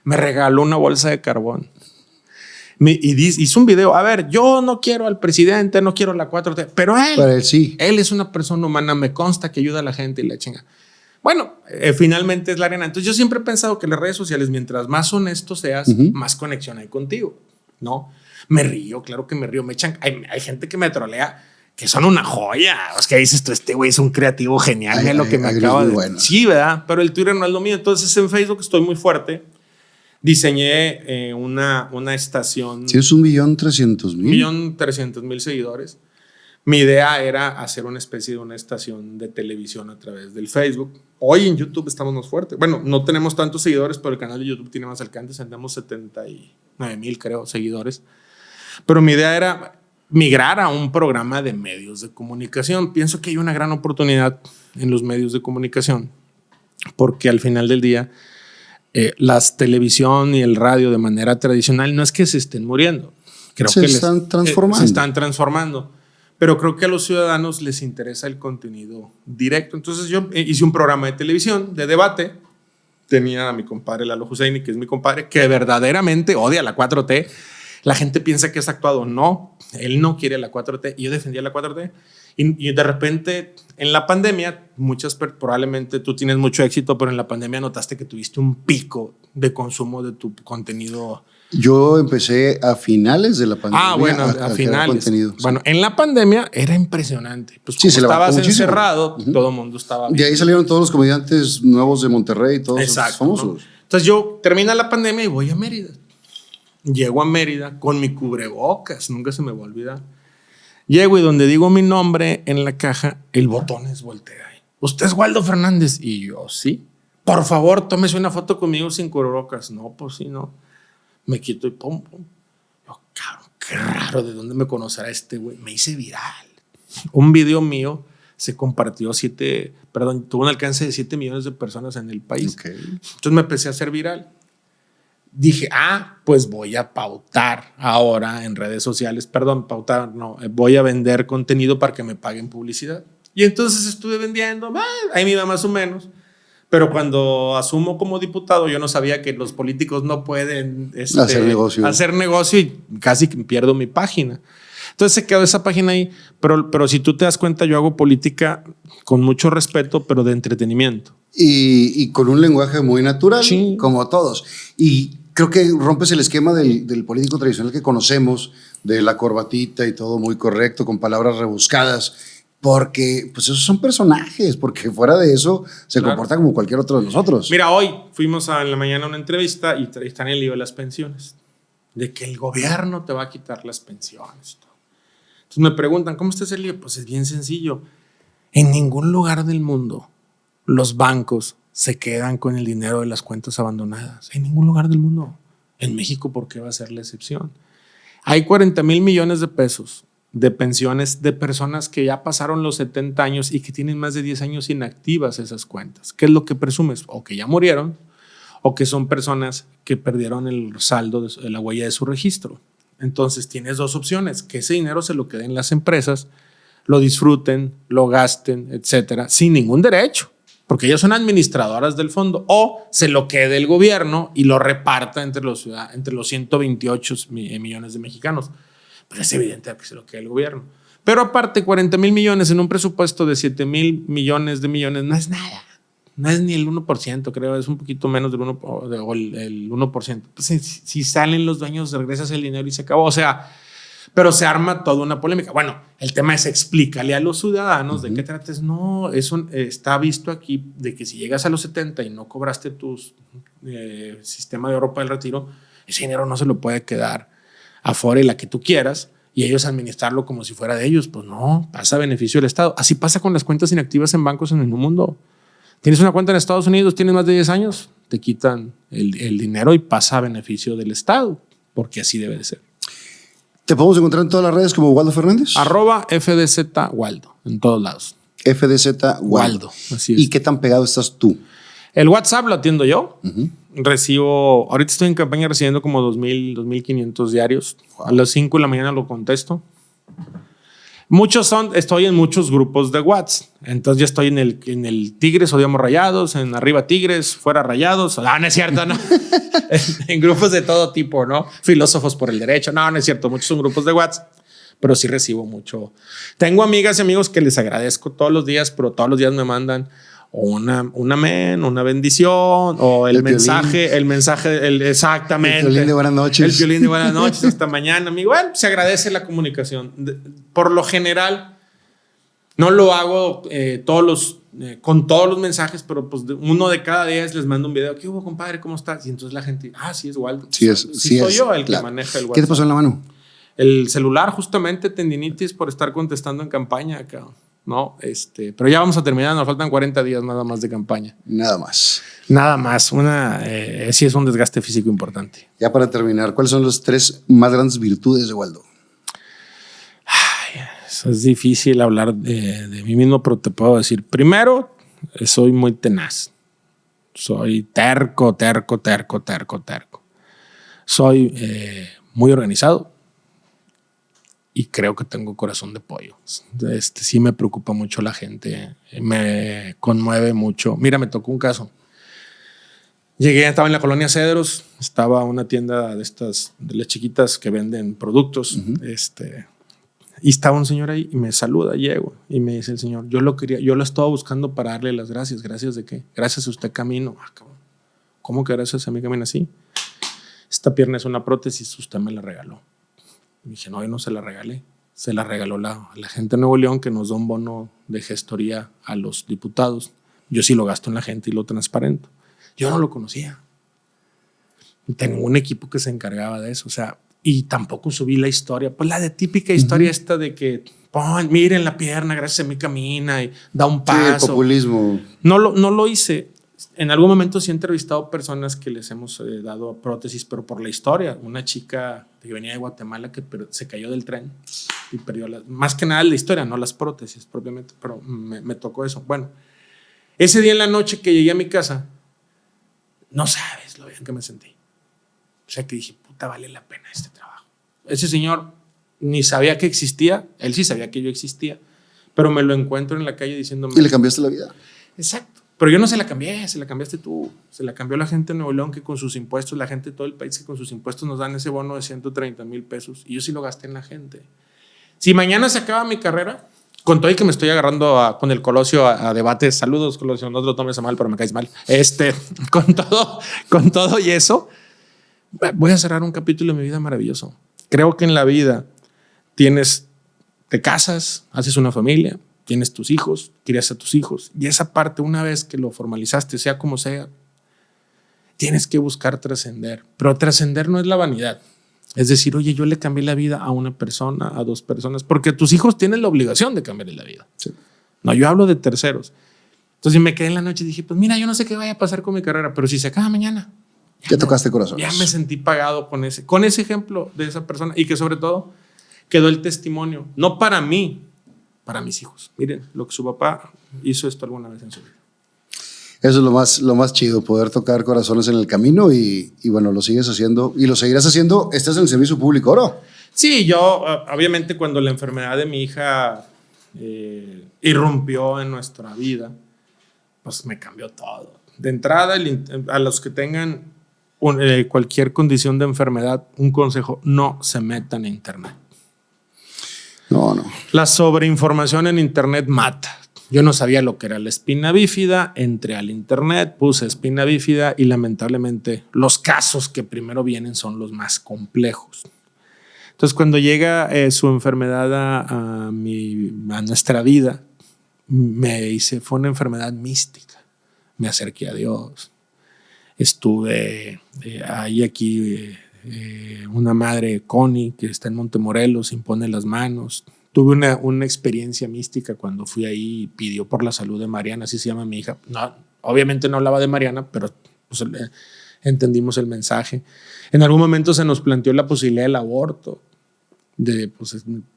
Me regaló una bolsa de carbón. Hizo un video. A ver, yo no quiero al presidente, no quiero la 4T, pero él sí. Él es una persona humana, me consta que ayuda a la gente y la chinga. Bueno, finalmente es la arena. Entonces yo siempre he pensado que las redes sociales, mientras más honesto seas, más conexión hay contigo, ¿no? Me río, claro que me río. Hay gente que me trolea que son una joya. O sea, que dices tú, este güey es un creativo genial. Mira lo que me acaba de... Bueno. Sí, ¿verdad? Pero el Twitter no es lo mío. Entonces en Facebook estoy muy fuerte. Diseñé una estación. Tienes 1.300.000. 1.300.000 seguidores. Mi idea era hacer una especie de una estación de televisión a través del Facebook. Hoy en YouTube estamos más fuertes. Bueno, no tenemos tantos seguidores, pero el canal de YouTube tiene más alcance. Andamos 79,000, creo, seguidores. Pero mi idea era migrar a un programa de medios de comunicación. Pienso que hay una gran oportunidad en los medios de comunicación, porque al final del día las televisión y el radio de manera tradicional no es que se estén muriendo. Creo que están transformando. Se están transformando. Pero creo que a los ciudadanos les interesa el contenido directo. Entonces yo hice un programa de televisión de debate. Tenía a mi compadre Lalo Husseini, que es mi compadre, que verdaderamente odia la 4T. La gente piensa que es actuado. No, él no quiere la 4T. Y yo defendía la 4T. Y de repente, en la pandemia, probablemente tú tienes mucho éxito, pero en la pandemia notaste que tuviste un pico de consumo de tu contenido. Yo empecé a finales de la pandemia. Bueno, a finales. Contenido, bueno, en la pandemia era impresionante. Pues sí, como estabas muchísimo. Encerrado, todo el mundo estaba bien. De ahí salieron todos los comediantes nuevos de Monterrey, todos exacto, los famosos. ¿no? Entonces yo termina la pandemia y voy a Mérida. Llego a Mérida con mi cubrebocas, nunca se me va a olvidar. Llego y donde digo mi nombre en la caja, el botón es voltea. ¿Usted es Waldo Fernández? Y yo, sí. Por favor, tómese una foto conmigo sin cubrebocas. No, pues sí, no. Me quito y pum, pum. Yo, cabrón, qué raro, ¿de dónde me conocerá este güey? Me hice viral. Un video mío se compartió tuvo un alcance de 7 millones de personas en el país. Okay. Entonces me empecé a hacer viral. Dije, pues voy a pautar ahora en redes sociales. Voy a vender contenido para que me paguen publicidad. Y entonces estuve vendiendo, ahí me iba más o menos. Pero cuando asumo como diputado, yo no sabía que los políticos no pueden hacer negocio y casi pierdo mi página. Entonces se quedó esa página ahí. Pero si tú te das cuenta, yo hago política con mucho respeto, pero de entretenimiento. Y con un lenguaje muy natural, sí, como todos. Y creo que rompes el esquema del político tradicional que conocemos, de la corbatita y todo muy correcto, con palabras rebuscadas. Porque pues esos son personajes, porque fuera de eso se comporta como cualquier otro de nosotros. Mira, hoy fuimos en la mañana a una entrevista y están en el lío de las pensiones, de que el gobierno te va a quitar las pensiones. Entonces me preguntan, ¿cómo está ese lío? Pues es bien sencillo. En ningún lugar del mundo los bancos se quedan con el dinero de las cuentas abandonadas. En ningún lugar del mundo. En México, ¿por qué va a ser la excepción? Hay 40,000 millones de pesos de pensiones de personas que ya pasaron los 70 años y que tienen más de 10 años inactivas esas cuentas. ¿Qué es lo que presumes? O que ya murieron o que son personas que perdieron el saldo de la huella de su registro. Entonces tienes dos opciones, que ese dinero se lo queden las empresas, lo disfruten, lo gasten, etcétera, sin ningún derecho, porque ellos son administradoras del fondo, o se lo quede el gobierno y lo reparta entre los 128 millones de mexicanos. Pues es evidente que se lo quede el gobierno. Pero aparte, 40,000 millones en un presupuesto de 7,000 millones de millones no es nada. No es ni el 1%, creo, es un poquito menos del 1%, o el 1%. Pues si salen los dueños, regresas el dinero y se acabó. O sea, pero se arma toda una polémica. Bueno, el tema es explícale a los ciudadanos de qué trates. No, eso está visto aquí de que si llegas a los 70 y no cobraste tu sistema de ahorro para el retiro, ese dinero no se lo puede quedar afuera y la que tú quieras y ellos administrarlo como si fuera de ellos. Pues no, pasa a beneficio del Estado. Así pasa con las cuentas inactivas en bancos en el mundo. Tienes una cuenta en Estados Unidos, tienes más de 10 años, te quitan el dinero y pasa a beneficio del Estado, porque así debe de ser. ¿Te podemos encontrar en todas las redes como Waldo Fernández? @FDZ Waldo, en todos lados. FDZ Waldo. Así es. ¿Y qué tan pegado estás tú? El WhatsApp lo atiendo yo. Recibo, ahorita estoy en campaña recibiendo como 2,000, 2,500 diarios. Wow. A las 5 de la mañana lo contesto. Estoy en muchos grupos de WhatsApp. Entonces yo estoy en el Tigres, odiamos Rayados, en arriba Tigres, fuera Rayados. No es cierto, no. en grupos de todo tipo, ¿no? Filósofos por el derecho. No es cierto. Muchos son grupos de WhatsApp, pero sí recibo mucho. Tengo amigas y amigos que les agradezco todos los días, pero todos los días me mandan un amén, una bendición, o el mensaje, exactamente. El violín de buenas noches. El violín de buenas noches, hasta mañana, amigo. Bueno, se agradece la comunicación. Por lo general, no lo hago con todos los mensajes, pero pues uno de cada 10 les mando un video. ¿Qué hubo, compadre? ¿Cómo estás? Y entonces la gente, sí es Waldo. Sí soy yo el que maneja el WhatsApp. ¿Qué te pasó en la mano? El celular, justamente, tendinitis por estar contestando en campaña, cabrón. ¿no? Pero ya vamos a terminar, nos faltan 40 días nada más de campaña. Nada más. Nada más, sí es un desgaste físico importante. Ya para terminar, ¿cuáles son las 3 más grandes virtudes de Waldo? Ay, eso es difícil hablar de mí mismo, pero te puedo decir, primero, soy muy tenaz. Soy terco. Soy muy organizado y creo que tengo corazón de pollo. Sí me preocupa mucho la gente, me conmueve mucho. Mira, me tocó un caso. Llegué, estaba en la colonia Cedros, estaba una tienda de estas, de las chiquitas que venden productos. Y estaba un señor ahí y me saluda, llego y me dice el señor, yo lo estaba buscando para darle las gracias. ¿Gracias de qué? Gracias a usted camino. ¿Cómo que gracias a mí camino así? Esta pierna es una prótesis, usted me la regaló. Y dije, no, yo no se la regalé. Se la regaló la gente de Nuevo León, que nos da un bono de gestoría a los diputados. Yo sí lo gasto en la gente y lo transparento. Yo no lo conocía. Tengo un equipo que se encargaba de eso, o sea, y tampoco subí la historia, pues la de típica historia esta de que, miren la pierna, gracias a mí camina y da un paso. Sí, el populismo. No lo hice. En algún momento sí he entrevistado personas que les hemos dado prótesis, pero por la historia. Una chica que venía de Guatemala que se cayó del tren y perdió más que nada la historia, no las prótesis propiamente, pero me tocó eso. Bueno, ese día en la noche que llegué a mi casa, no sabes lo bien que me sentí. O sea, que dije, puta, vale la pena este trabajo. Ese señor ni sabía que existía, él sí sabía que yo existía, pero me lo encuentro en la calle diciéndome... ¿Y le cambiaste la vida? Exacto. Pero yo no se la cambié, se la cambiaste tú. Se la cambió la gente de Nuevo León, que con sus impuestos, la gente de todo el país que con sus impuestos nos dan ese bono de 130,000 pesos. Y yo sí lo gasté en la gente. Si mañana se acaba mi carrera, con todo y que me estoy agarrando con el Colosio a debates, saludos Colosio, no te lo tomes a mal, pero me caes mal. Con todo y eso, voy a cerrar un capítulo de mi vida maravilloso. Creo que en la vida te casas, haces una familia, tienes tus hijos, crías a tus hijos, y esa parte, una vez que lo formalizaste, sea como sea, tienes que buscar trascender. Pero trascender no es la vanidad. Es decir, oye, yo le cambié la vida a una persona, a 2 personas, porque tus hijos tienen la obligación de cambiarle la vida. Sí. No, yo hablo de terceros. Entonces me quedé en la noche y dije, pues mira, yo no sé qué vaya a pasar con mi carrera, pero si se acaba mañana. Ya tocaste corazón. Ya me sentí pagado con ese ejemplo de esa persona, y que sobre todo quedó el testimonio, no para mí, para mis hijos. Miren, lo que su papá hizo esto alguna vez en su vida. Eso es lo más chido, poder tocar corazones en el camino y bueno, lo sigues haciendo y lo seguirás haciendo. Estás en el servicio público, ¿no? Sí, yo obviamente cuando la enfermedad de mi hija irrumpió en nuestra vida, pues me cambió todo. De entrada, a los que tengan cualquier condición de enfermedad, un consejo: no se metan a internet. No. La sobreinformación en internet mata. Yo no sabía lo que era la espina bífida, entré al internet, puse espina bífida y lamentablemente los casos que primero vienen son los más complejos. Entonces cuando llega su enfermedad a nuestra vida, fue una enfermedad mística. Me acerqué a Dios. Estuve aquí una madre, Connie, que está en Montemorelos, impone las manos. Tuve una experiencia mística cuando fui ahí y pidió por la salud de Mariana, así se llama mi hija. No, obviamente no hablaba de Mariana, pero pues, entendimos el mensaje. En algún momento se nos planteó la posibilidad del aborto.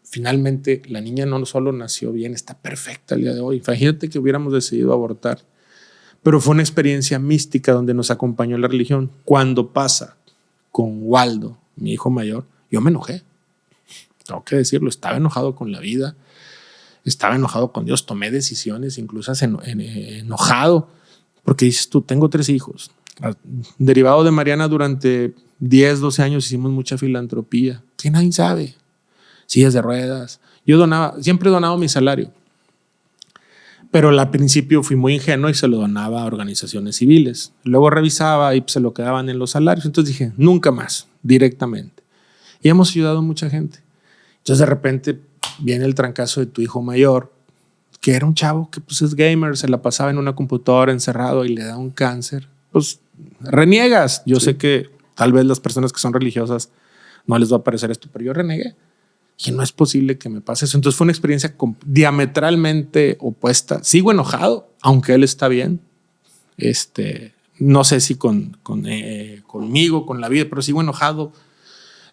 Finalmente la niña no solo nació bien, está perfecta el día de hoy. Imagínate que hubiéramos decidido abortar. Pero fue una experiencia mística donde nos acompañó la religión. Cuando pasa con Waldo, mi hijo mayor, yo me enojé. Tengo que decirlo, estaba enojado con la vida, estaba enojado con Dios, tomé decisiones, incluso enojado, porque dices tú, tengo 3 hijos. Derivado de Mariana, durante 10, 12 años hicimos mucha filantropía, que nadie sabe. Sillas de ruedas. Yo siempre he donado mi salario, pero al principio fui muy ingenuo y se lo donaba a organizaciones civiles. Luego revisaba y se lo quedaban en los salarios. Entonces dije, nunca más, directamente. Y hemos ayudado a mucha gente. Entonces de repente viene el trancazo de tu hijo mayor, que era un chavo que pues es gamer, se la pasaba en una computadora encerrado y le da un cáncer. Pues reniegas. Yo sé que tal vez las personas que son religiosas no les va a parecer esto, pero yo renegué. Dije, no es posible que me pase eso. Entonces fue una experiencia diametralmente opuesta. Sigo enojado, aunque él está bien. No sé si conmigo, con la vida, pero sigo enojado.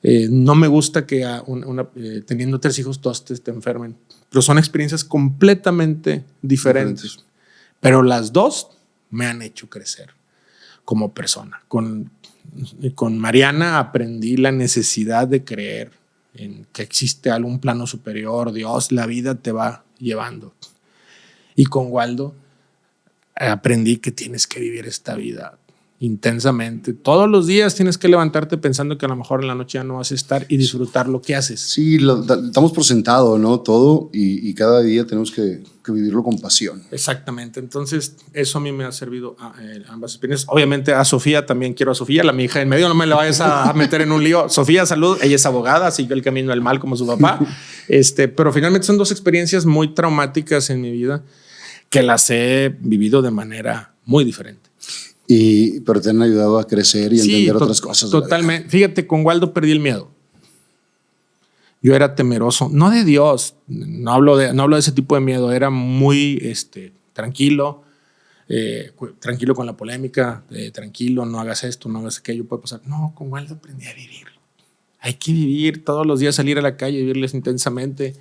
No me gusta que teniendo 3 hijos todos te enfermen. Pero son experiencias completamente diferentes. Pero las dos me han hecho crecer como persona. Con Mariana aprendí la necesidad de creer en que existe algún plano superior, Dios, la vida te va llevando. Y con Waldo aprendí que tienes que vivir esta vida intensamente. Todos los días tienes que levantarte pensando que a lo mejor en la noche ya no vas a estar y disfrutar lo que haces. Sí, damos por sentado, ¿no? Todo y cada día tenemos que vivirlo con pasión. Exactamente. Entonces, eso a mí me ha servido ambas experiencias. Obviamente a Sofía también quiero a Sofía, mi hija en medio, no me la vayas a meter en un lío. Sofía, salud. Ella es abogada, siguió el camino del mal como su papá. Pero finalmente son 2 experiencias muy traumáticas en mi vida que las he vivido de manera muy diferente. Pero te han ayudado a crecer y entender otras cosas. Totalmente. Fíjate, con Waldo perdí el miedo. Yo era temeroso, no de Dios, no hablo de ese tipo de miedo, era muy tranquilo, tranquilo con la polémica, tranquilo, no hagas esto, no hagas aquello, puede pasar. No, con Waldo aprendí a vivir. Hay que vivir todos los días, salir a la calle, vivirles intensamente.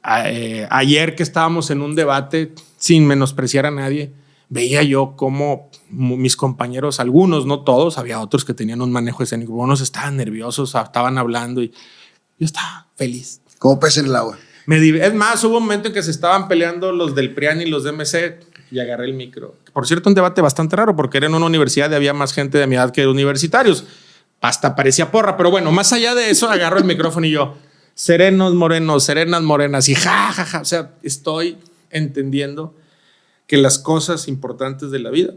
Ayer que estábamos en un debate, sin menospreciar a nadie, veía yo cómo mis compañeros, algunos, no todos, había otros que tenían un manejo escénico, unos estaban nerviosos, estaban hablando y yo estaba feliz. Como pez en el agua. Es más, hubo un momento en que se estaban peleando los del PRIAN y los de MC y agarré el micro. Por cierto, un debate bastante raro porque era en una universidad y había más gente de mi edad que universitarios. Hasta parecía porra, pero bueno, más allá de eso, agarro el micrófono y yo, serenos morenos, serenas morenas y ja, ja, ja. O sea, estoy entendiendo que las cosas importantes de la vida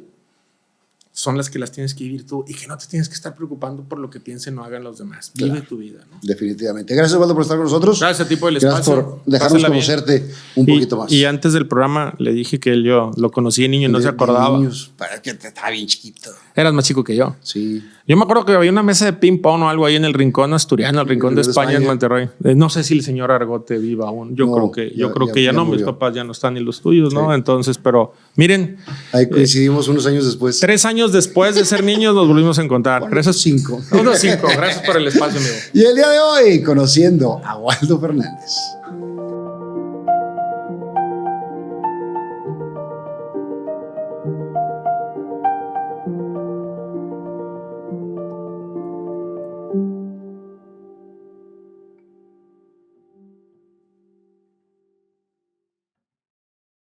son las que las tienes que vivir tú y que no te tienes que estar preocupando por lo que piensen o hagan los demás. Vive tu vida, ¿no? Definitivamente. Gracias, Waldo, por estar con nosotros. Gracias a ti por el espacio. Gracias por dejarnos conocerte un poquito más. Y antes del programa le dije que yo lo conocí de niño y no se acordaba. Para que te estaba bien chiquito. Eras más chico que yo. Sí. Yo me acuerdo que había una mesa de ping pong o algo ahí en el rincón asturiano, el rincón de España en Monterrey. No sé si el señor Argote viva aún. Yo creo que ya no, mis papás ya no están ni los tuyos, ¿no? Sí. Entonces, pero miren. Ahí coincidimos unos años después. 3 años después de ser niños nos volvimos a encontrar. Bueno, gracias 5. Unos 5. Gracias por el espacio, amigo. Y el día de hoy, conociendo a Waldo Fernández.